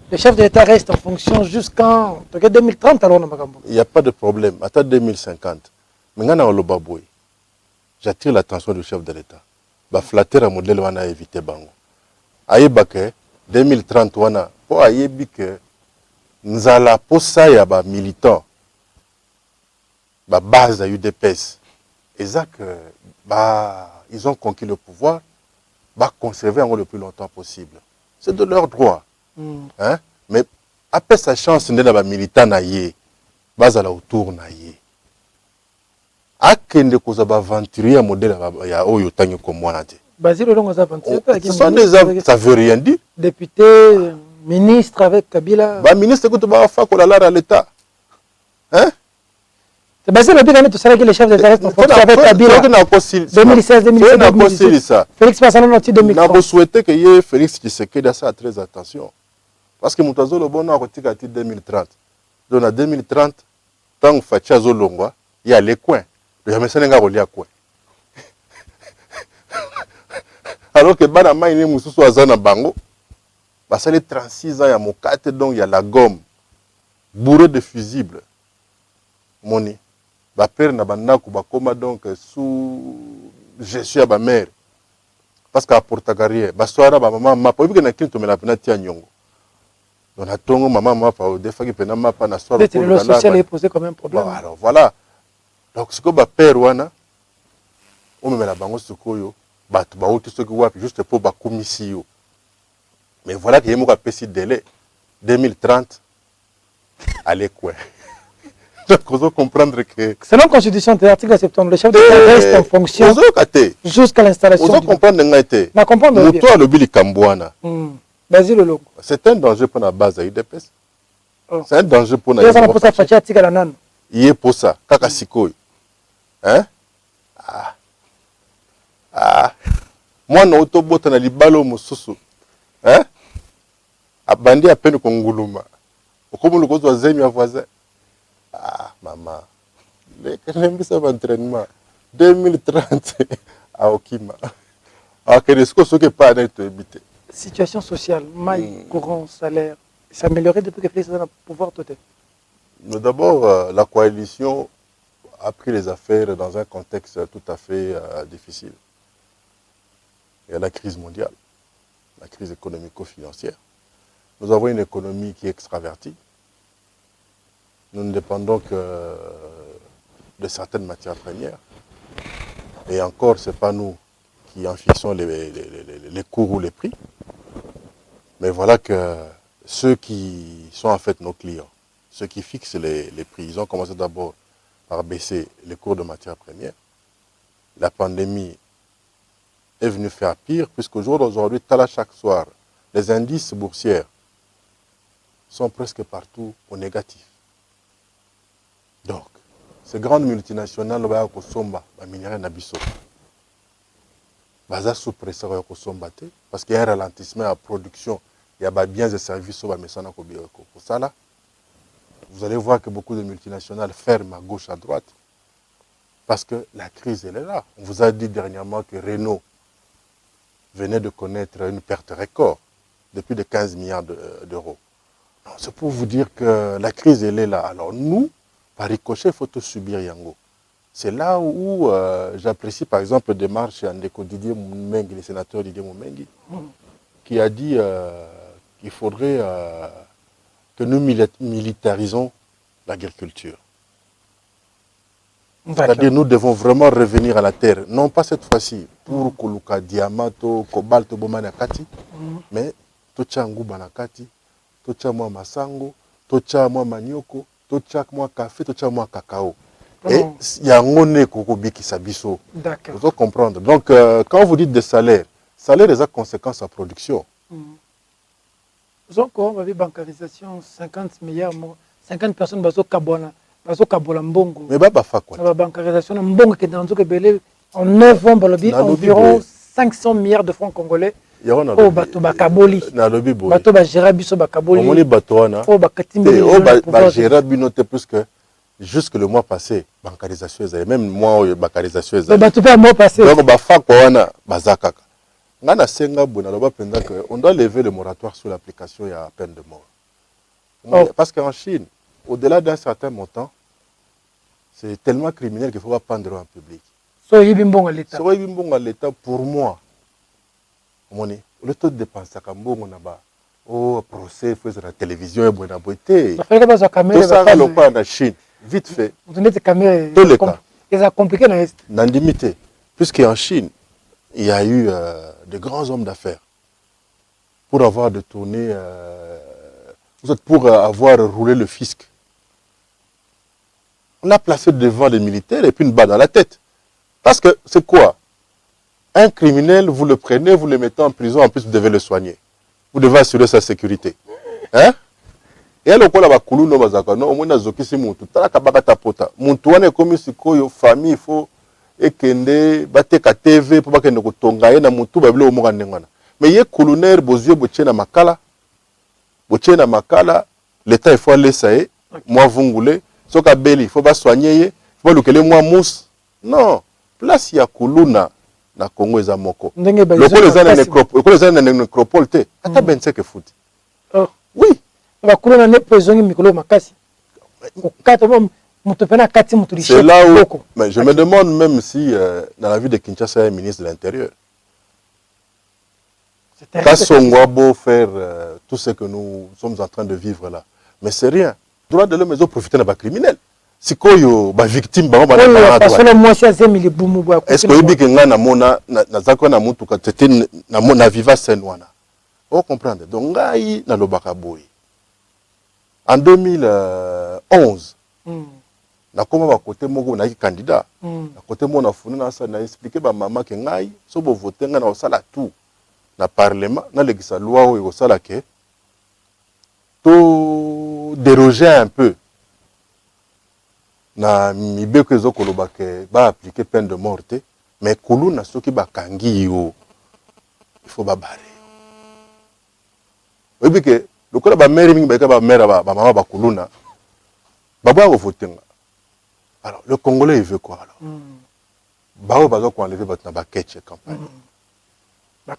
le chef de l'État reste en fonction jusqu'en 2030. Il n'y a pas de problème. Attends 2050. Maintenant, j'attire l'attention du chef de l'État. Bah, flatter un modèle, on a évité Bango. Aïbake, 2030, on a, pour aïbike, nous allons pour ça, il y a des militants. Bah, base à UDPS. Et ça que, bah, ils ont conquis le pouvoir, bah, conserver encore le plus longtemps possible. C'est de leur droit. Hein? Mais après sa chance, nous avons militant naïe, base à la autour naïe. Akende ko zaba aventurier modèle ya oyo tanyo ko mwana te. Basile Longo aventurier. Ce sont des ça veut rien dire. Député, ministre avec Kabila. Bah ministre que tu vas faire ko la à l'État. Hein? C'est basé le but tout ça que les chefs d'État restent en fonction avec Kabila. 2016, 2017. Félix Passalon en 2030. N'a souhaité que y Félix Tshisekedi ça très attention. Parce que Moutazo le bon a retiré 2030. Donc en 2030, tant que Fatia Zolongwa, il y a les coins. Il y a mes à quoi. Alors que Banama il est Moussou Azana Bango, bah ça les 36 ans, il y a mon 4 donc il y a la gomme, bourré de fusibles. Moni. Ba père na banako ba koma donc sous gestion à ma mère. Parce qu'à Portagarier, ba soara ba maman ma pas que na kinto me la pena tia nyongo. Donc na tongo maman ma pas au défa qui pena ma pas na soara pour le social est posé comme un problème. Bon, alors voilà. Donc ce que ba père wana on me la bango sukoyo ba to ba otu soki wapi juste pour ba commission. Mais voilà que yemo ka pesi délai 2030 allez quoi. Donc, on doit comprendre que... Selon la Constitution de l'article 70, le chef de l'État reste en fonction jusqu'à l'installation. On doit comprendre que je comprends. c'est un danger pour la base à UDPS. C'est un danger pour la base. Il est pour ça. Kakasikoy. Hein? Moi, je suis en train de faire hein? Abandi à peine Konguluma. Comme le gros zemi à voisin. Ah, maman, les entraînement 2030 à Okima. Alors que les choses ne sont pas habité. Situation sociale, maille, courant, salaire, s'améliorer depuis que Félix a le pouvoir tout. Mais d'abord, la coalition a pris les affaires dans un contexte tout à fait difficile. Il y a la crise mondiale, la crise économico-financière. Nous avons une économie qui est extravertie. Nous ne dépendons que de certaines matières premières. Et encore, ce n'est pas nous qui en fixons les cours ou les prix. Mais voilà que ceux qui sont en fait nos clients, ceux qui fixent les prix, ils ont commencé d'abord par baisser les cours de matières premières. La pandémie est venue faire pire, puisqu'au jour d'aujourd'hui, chaque soir, les indices boursiers sont presque partout au négatif. Donc, ces grandes multinationales, parce qu'il y a un ralentissement à la production, il y a des biens et services. Vous allez voir que beaucoup de multinationales ferment à gauche, à droite, parce que la crise, elle est là. On vous a dit dernièrement que Renault venait de connaître une perte record de plus de 15 milliards d'euros. C'est pour vous dire que la crise, elle est là. Alors nous, par ricochet, il faut tout subir Yango. C'est là où j'apprécie par exemple les démarches d'Andeko Didier Moumengi, le sénateur Didier Moumengi, qui a dit qu'il faudrait que nous militarisons l'agriculture. C'est-à-dire nous devons vraiment revenir à la terre. Non pas cette fois-ci pour Koluka, Diamato, Cobalt, Bomanakati, mais Tocha Nguba Nakati, Tocha Mwa Masango, Tocha Mwa Manioko, Tocha Mwa Café, Tocha Mwa Cacao. Et il y a un monnaie qui s'abisso. D'accord. Vous devez comprendre. Donc, quand vous dites des salaires, salaire est à conséquence à la production. Vous avez encore, on va bancarisation 50 milliards, 50 personnes bazo kabola mbongo. Mais baba fa quoi? La bancarisation na mbongo qui dans que belé en 9 ans balobi environ 500 milliards de francs congolais. Oh bato bakaboli. Na lobi boy. Bato ba gérer biso bakaboli. Omoni bato wana. Oh bakatimbi. Oh ba gérer binote plus que jusque le mois passé bancarisation ezali même moi bancarisation ezali. Bato pa mois passé. Donc ba fa quoi wana bazakaka. Ngana senga bona loba penza que on doit lever le moratoire sur l'application il y a peine de mort. Oh. Parce qu'en Chine, au-delà d'un certain montant, c'est tellement criminel qu'il ne faut pas prendre en public. So yibimbonga l'État. So yibimbonga l'État pour moi. Moni, le taux de dépense à Kambongo naba. Oh, procès, faut la télévision et bonne beauté. Ça fait que ça caméra. Tout ça le pas en Chine, vite fait. Vous tenez des caméras. Tous les cas. Et ça compliqué dans l'Est. N'indimité. Puisqu'en Chine, il y a eu de grands hommes d'affaires pour avoir détourné, pour avoir roulé le fisc. On a placé devant les militaires et puis une balle dans la tête. Parce que c'est quoi? Un criminel, vous le prenez, vous le mettez en prison, en plus vous devez le soigner. Vous devez assurer sa sécurité. Hein? Et alors, quand on a koulou no bazaka, no, on a zoki si muntu, tala kabaka tapota. Muntu wane komi sikoyo, famille, il faut ekende, bateka TV, pour bakende kotonga, ye na muntu, babile omoga nengwana. Mais ye koulouner, bozue, boche na makala. Boche na makala, l'État, il faut aller ça, moi, vungule, soka beli, il faut pas soigner, il faut pas lukele moi mousse. Non. Place ya kuluna na Congo eza moko. Lokolo eza na necropole te. Ata bense ke futi. Oh. Oui. Ba kuluna ne prezongi mikolo makasi. C'est là où mais je me demande même si dans la vie de Kinshasa il y a un ministre de l'Intérieur. Kassongo beau faire tout ce que nous sommes en train de vivre là. Mais c'est rien. Droit de l'homme, ils ont profité d'un criminel. Si koyo ba victime ba ba na parce que moi c'est Zemili Bumu ba. Est-ce que yebike nga na mona na zako na mutu ka tete na mona viva senwana. On comprendre. Donc ngai na lobaka boy. En 2011 na koma ba côté moko na ki candidat. Na côté mona funa na sa na expliquer ba maman ke ngai so bo voter nga na osala tout na parlement na legisa loi o osala ke to déroger un peu. Na mibeko ezokoloba ke ba appliquer peine de mort mais kuluna soki bakangi yo il faut ba barrer. Obi ke lokola ba mère mingi ba ka ba mère ba mama ba kuluna ba ba votenga. Alors le Congolais il veut quoi alors? Ba ba ko enlever ba na ba ketche campagne.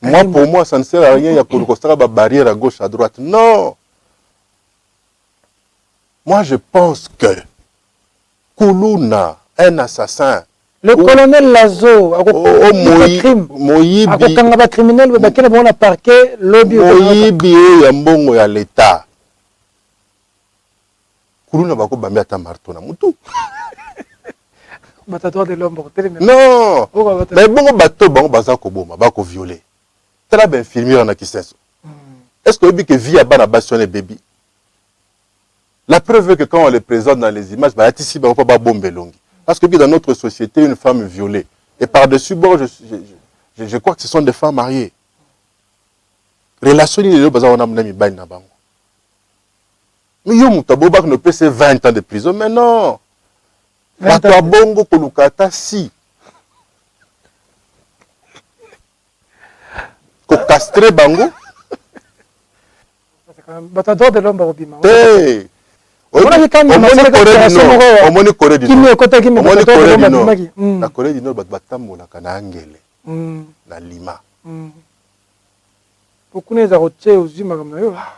Moi pour moi ça ne sert à rien ya kolokosaka ba barrière à gauche à droite. Non. Moi je pense que Kuluna, un assassin. Le colonel Lazo, a criminel, a parquet, lobby. Moyibi yambongo ya l'État. Kuluna bako bambi ata marteau na mutu. Batatoire de l'homme. Non. Mais bongo bateau bango bazako boma, bako violer. Tala ben infirmière na kisenso. Est-ce que vous que vie à bana bassionné baby? La preuve est que quand on les présente dans les images, parce que dans notre société, une femme violée. Et par-dessus, bon, je crois que ce sont des femmes mariées. Relation, il y a des gens mais il y a ne peut c'est 20 ans de prison. Mais non. Bato bongo kolukata si. Ko castre bango. Batatoire de l'homme Robima. La Corée du Nord batambola kana angele na Lima. Pourquoi les arrêtés aux humains comme ça?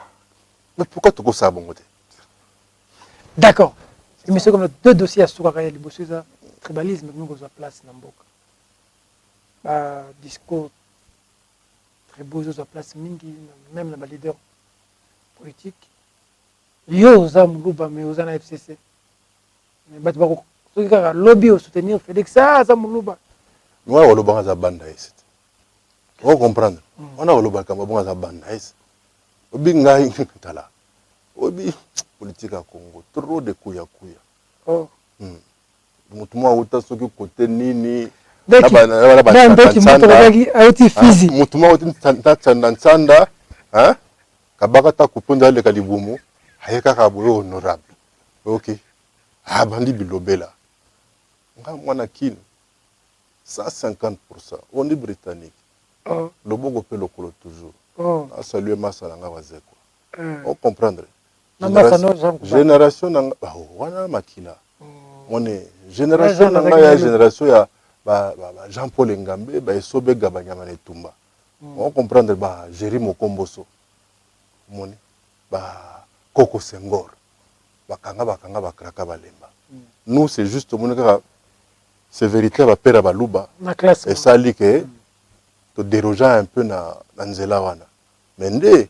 Mais pourquoi tu ça bon côté? D'accord. Mais c'est comme deux dossiers à Soukara et le tribalisme nous avons place dans Mboka. Discours très beau à place mingi même les leaders politiques. Yo za muluba mais aux na FCC. Mais bat bako soki lobby au soutenir Félix ça za muluba. Moi on loba za banda ici. On comprendre. On a loba kama bonga za banda ici. Obi ngai tala. Obi politique à Congo trop de kuya. Oh. Mutu mwa uta soki côté nini mutu mwa uta tsanda hein kabaka ta kuponda le kalibumu hayeka kabuyo honorable Ok. Ah, bandi bilobela. Moi, na kin. 150%. On est britannique. Oh. Le bogo peut le colo toujours. Oh. A salué Massa Nanga Wazeko. On comprendre. Génération Nanga. Oh, wana makila. On est génération Nanga ya génération ya Jean-Paul Ngambe, ba Esobe Gabanyama Netumba. On comprendre ba Jerry Mokomboso. Moni. Ba Koko Senghor. Bakanga bakraka balemba. Nous c'est juste c'est vérité ba père baluba. Et ça lit que to déroger un peu na nzela wana. Mende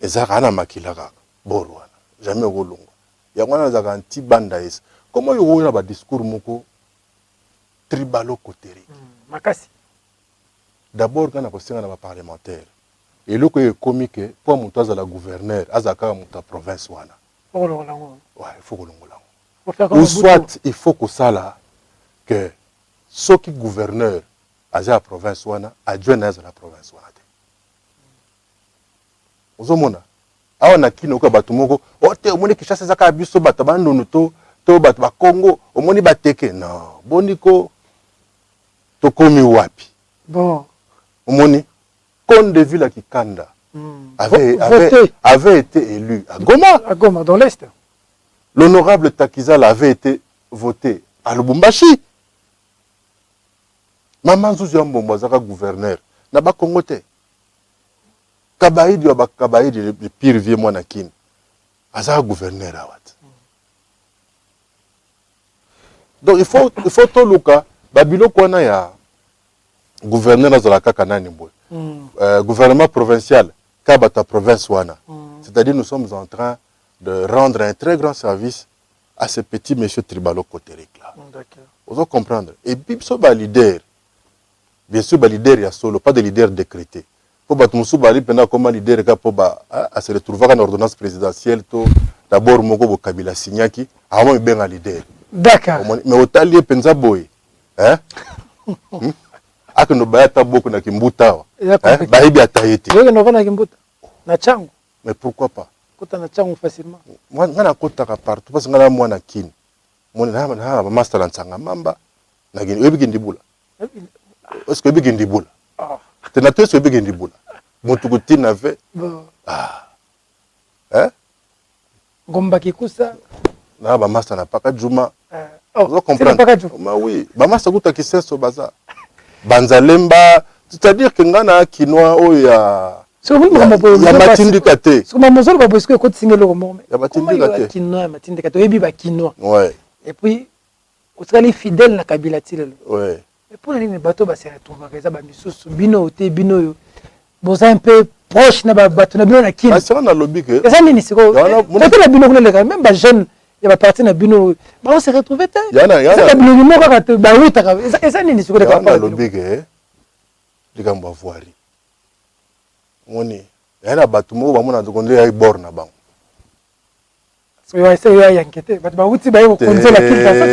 ezaka na makila kaka bor wana. Jamais golonga. Ya wana zaka anti banda es. Comment yo na ba discours moko tribalo koteri. Makasi. D'abord quand on a na ba parlementaire. Et le que comique pour monter à la gouverneur azaka monta province wana. Ouais, il faut que l'on ou soit il faut que ça là que ceux qui gouverneur à la province wana adjoint à la province wana. Ozomona awa na kino ka bato moko ote omoni kishasa zaka biso bato bandono to bato ba Congo omoni bateke non boniko to komi wapi bon omoni Conde de ville à Kikanda avait été élu à Goma dans l'Est. L'honorable Takizal avait été voté à Lubumbashi. Maman Zouzi Mbombo Zaka gouverneur n'a pas congoté. Kabaïdi ou Kabaïdi le pire vieux monakin. Azaka gouverneur à Wat. Donc il faut tout le cas Babilo Kwana ya gouverneur na Zolaka Kanani Mboy. Gouvernement provincial Kabata province wana. C'est-à-dire nous sommes en train de rendre un très grand service à ce petit monsieur Tribalo Koterik là. D'accord. Vous allez comprendre. Et puis ce leader, bien sûr leader il y a solo, pas de leader décrété. Pour battre Moussou Bali pendant comment leader à se retrouver en ordonnance présidentielle tout d'abord Mogo Kabila Signaki avant bien un leader. D'accord. Mais au talier penza boy. Hein? Aka no bayata boko na kimbuta. Baïbi atayeti. Mais pourquoi pas? Facilement. Moi, je suis partout parce que je suis un kin. Je suis un master en mamba. Je suis un boula. Est-ce que je suis un boula? Tu n'as pas ce que je suis un boula. Mon tout n'avait. Ah. Hein? Gomba Kikusa. Na ba master na paka juma. Oh, comprendre. Oui, ba master kuta kisenso baza. Banzalemba, c'est-à-dire que ngana kinoa o ya ya matindika te. Soma mozolo ba bosko ko tsingelo ko mo. Ya matindika te. Kinoa matindika te ebi ba kinoa. Ouais. Et puis osali fidèle na Kabila tilelo. Ouais. Et pour les bateaux ba se retrouver ka za ba misusu bino te bino yo. Boza un peu proche na ba bateau na bino na kin. Ah c'est na lobby que. Ça nini siko. Côté na bino ko le même ba jeune ya ba parti na bino ba on se retrouver te. Yana. Ça bino mo ka te ba wuta ka. Ça nini siko le ka na lobby que. Likambo voiri. Moni yana batu mo bamona ndokonde ya bor na bango. So yo essaye ya yankete batu ba wuti ba yo konzo la kinta ça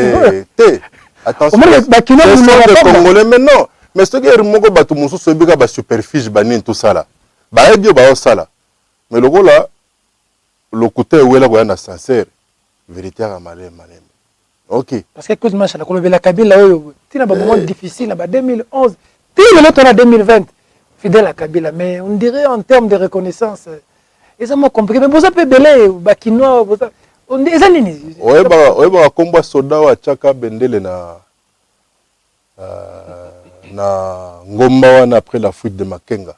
te. Attention. Ba kino le Congolais maintenant. Mais ce qui est moko batu musu so bika ba superficie banin tout ça là. Ba ebio ba osala. Mais le gars là le côté où là boya na sincère vérité à malem. OK. Parce que cause machin la kolobela Kabila oyo. Tina ba moment difficile na ba 2011. Tina l'autre en 2020. Fidèle à Kabila, mais on dirait en termes de reconnaissance, et ça m'a compris. Mais vous avez belé, Bakinois, on dit ça nini. Ouais, bah, combat soda wa chaka bendele na ngomba wana après la fuite de Makenga.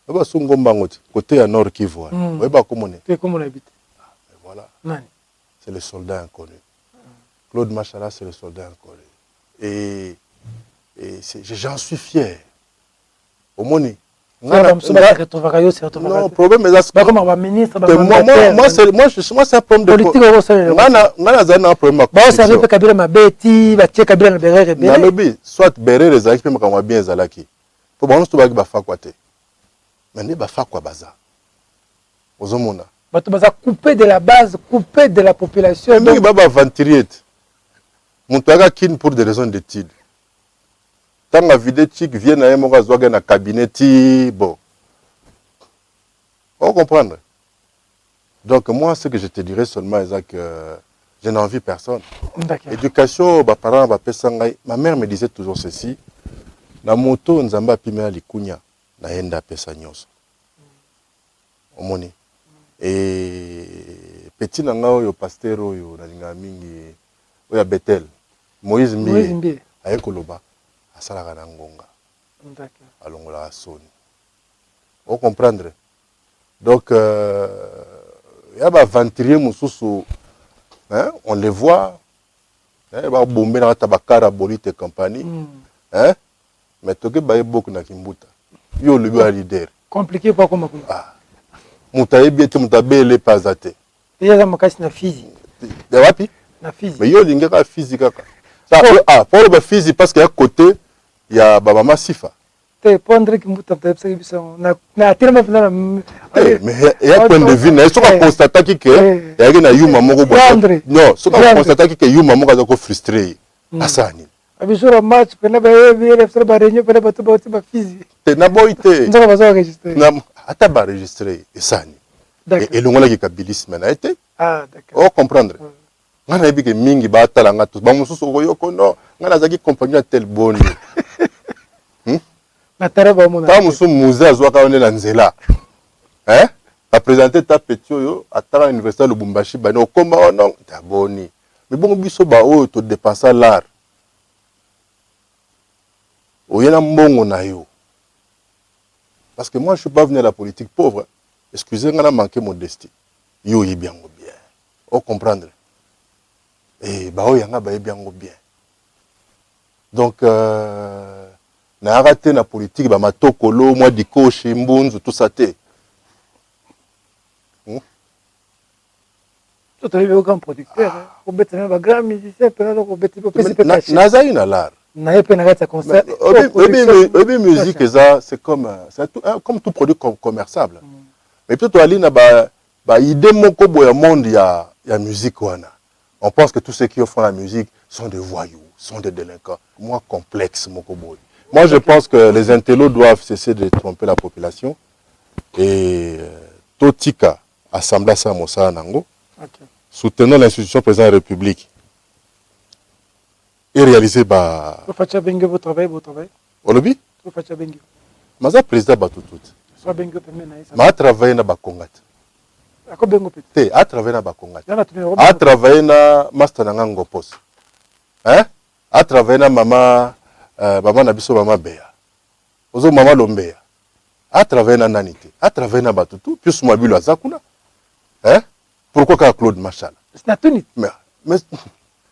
Bah, son ngomba ngoti côté à Nord Kivu. Ouais, bah comment on est. Comment on habite. Voilà. Nani. C'est le soldat inconnu. Claude Machala, c'est le soldat inconnu. Et j'en suis fier. Au moni. Non, le problème est là. Moi, ministre, moi, c'est un problème de politique. Soit Berere les acquis, mais bien Zalaki. Pour moi, nous avons fait quoi? Mais nous avons fait quoi? Aux hommes. Coupé de la base, coupé de la population. Mais nous avons aventurier. Nous avons kin pour des raisons d'études. Tant que vidé chic vient à un cabinet, bon. On comprendre. Donc moi, ce que je te dirais seulement, c'est que je n'envie personne. D'accord. Éducation, parents, ma mère me disait toujours ceci. Na moto, nzamba pimela likunya, na yenda pesa nyonso. Omoni. Et petit nanga oyo pasteur oyo na linga mingi oya Bethel. Moïse Mbie. Aye koloba asalaka na ngonga. D'accord. Alongola soni. Vous comprendre? Donc y a ba venturier mususu, hein, on les voit, hein, ba bomber na tabakara bolite et compagnie, hein, mais toke ba beaucoup na kimbuta. Yo le gars leader. Compliqué pas comme ah. Mutaye bien te mutabele pas até. Il y a makasi na physique. De wapi? Na physique. Mais yo lingaka physique kaka. Ça ah, pour le physique parce qu'il y a côté il y a ba mama Sifa. Te pondre kimbuta peut-être ça na tellement na mais il y a point de vue na so constater que il y a na yuma moko non so constater que yuma moko za ko frustré asani abisura match pena ba yebe faire ba réunion pena ba to ba physique te na boité nzo ba zo enregistrer na ata ba enregistrer esani et longola ki kabilisme na été ah d'accord oh comprendre ngana yebi ke mingi ba talanga to ba mususu ko yoko no ngana zaki compagnie tel boni Pas musu muze azwaka one na nzela hein a présenter ta petit yo ataka université de Lubumbashi bani okoma non taboni mais bon biso ba oyo to dépasser l'art oyena mbongo na yo parce que moi je suis pas venu à la politique pauvre, excusez moi, manqué modestie yo yi bien bien o comprendre et ba oyo nga ba bien bien donc na raté na politique ba matokolo moi diko chimbunzu tout ça té tout est aucun producteur on bête un grand musicien pendant qu'on bête na zaï na l'art na yé pena gata concert obi musique ça c'est comme tout produit commerçable mais peut-être ali na ba idée moko boya monde ya musique wana on pense que tous ceux qui font la musique sont des voyous sont des délinquants moi complexe moko boy. Moi, je pense que les intellos doivent cesser de tromper la population et Totika, Assemblée Samosa Nango, soutenant l'institution président de la République et réaliser ba. Vous faites bien votre travail. Olobi? Vous faites bien. Maza président batutut. Soit bien que permet naïs. Ma travaillé na bakongat. À quoi bien que Te, a travaillé na bakongat. A travaillé na master nango pos. Hein? A travaillé na maman. Maman na biso maman Béa. Ozo maman Lombeya. A travaillé na nanité. A travaillé na batutu. Puis sous ma bulle à Zakuna. Hein? Pourquoi qu'à Claude Machal? C'est la tunique. Mais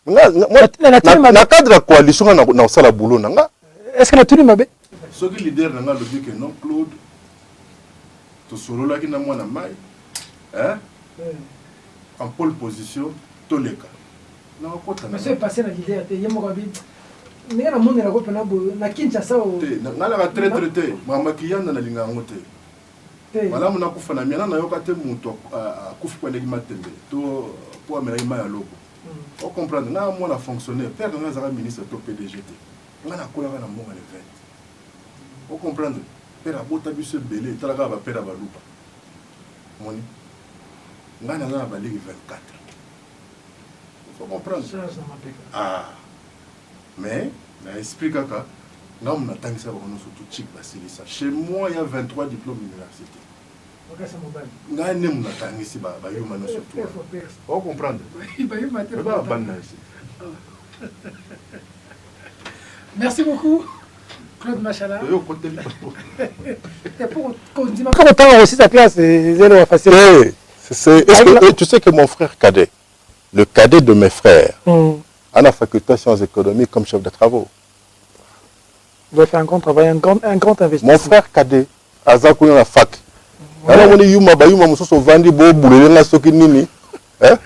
na cadre de coalition na sala boulot nanga. Est-ce que la tunique m'a Ce qui leader nanga le dit que non Claude. To solo là qui na moi na mai. Hein? En pole position Toleka. Na ko ta. Mais c'est passé na leader te yemo ko bi. Mais na monde na ko pena bo na Kinshasa o ngala ka traité mama kiyanda na linga ngote malamu na kufa na miana na yoka te muto akufi kwa ndeki matembe to po amela ima ya logo o comprendre na mo na fonctionnaire père na zaka ministre to PDG te ngana kola na monga le 20 o comprendre père abota biso belé talaka ba père ba lupa moni ngana na ba ligue 24 faut comprendre ah. Mais, l'esprit kaka, non, on attend que ça va surtout chic basilisa. Chez moi, il y a 23 diplômes d'université. On a un attend ici, bah, humain surtout. Vous comprenez? Merci beaucoup, Claude Machala. Quand on a aussi sa place, c'est facile. Tu sais que mon frère cadet, le cadet de mes frères, à la faculté de sciences économiques comme chef de travaux. Il doit faire un grand travail, un grand investissement. Mon frère cadet, à Zakouna la fac. Alors on est yuma musoso vandi bo boulé na soki nini. Hein?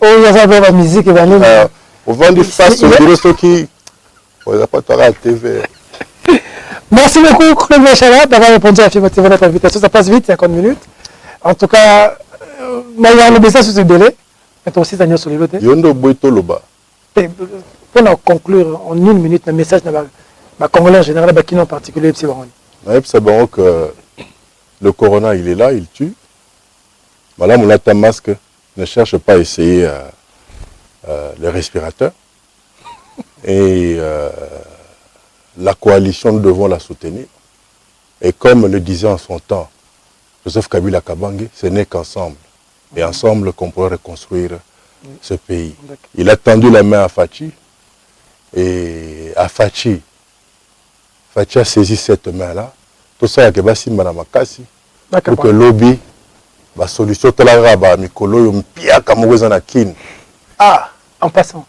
Oh, il y a la musique et la on vend face au bureau soki. On n'a pas à TV. Merci beaucoup, Claude Machala, d'avoir répondu affirmativement à notre invitation. Ça passe vite, 50 minutes. En tout cas, il y a le message sur ce délai. Mais toi aussi, tu as sur les lots. Yondo Boito Loba. Pour conclure en une minute le message de la Congolais en général, en particulier, c'est bon que le corona il est là, il tue. Madame Moulata Masque ne cherche pas à essayer le respirateur. Et la coalition, nous devons la soutenir. Et comme le disait en son temps Joseph Kabila Kabange, ce n'est qu'ensemble. Et ensemble qu'on pourra reconstruire ce pays. Il a tendu la main à Fachi. Et à Fachi a saisi cette main-là. Tout ça, il y a Makasi. Pour que lobby, la solution, Ah, en passant.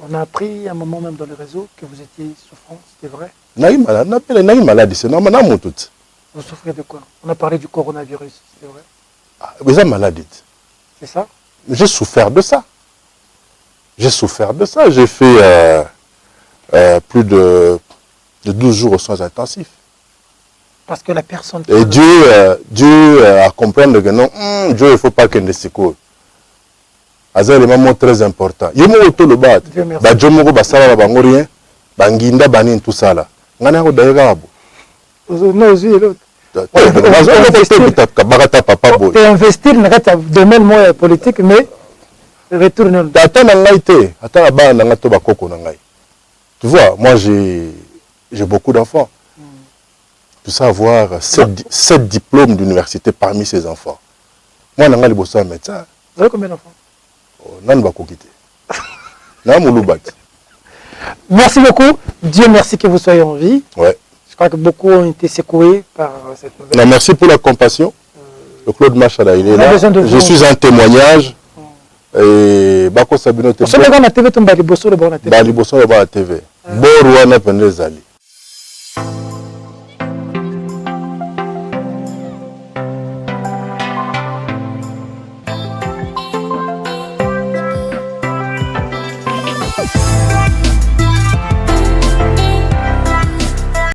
On a appris à un moment même dans le réseau que vous étiez souffrant, c'était vrai? Maladie, c'est normal. Vous souffrez de quoi? On a parlé du coronavirus, c'est vrai? Vous êtes maladie. C'est ça? J'ai souffert de ça. J'ai souffert de ça. J'ai fait plus de 12 jours aux soins intensifs. Parce que la personne... Et Dieu a compris que non, Dieu, il ne faut pas qu'il ne se coule. C'est un élément très important. Il y a un autre le bat. Dieu merci. Investir dans le domaine politique, mais retourner. Tu vois, moi j'ai beaucoup d'enfants. Tu sais avoir 7 diplômes d'université parmi ces enfants. Moi, je suis un médecin. Vous avez combien d'enfants? Merci beaucoup. Dieu merci que vous soyez en vie. Ouais. Je crois que beaucoup ont été secoués par cette nouvelle. Non, merci pour la compassion. Le Claude Machala, il est là. Je suis un témoignage. Et Bako Sabino TV. C'est le TV, tu vas liboso le bon TV. Ba liboso le bon TV. Borwana pendezali.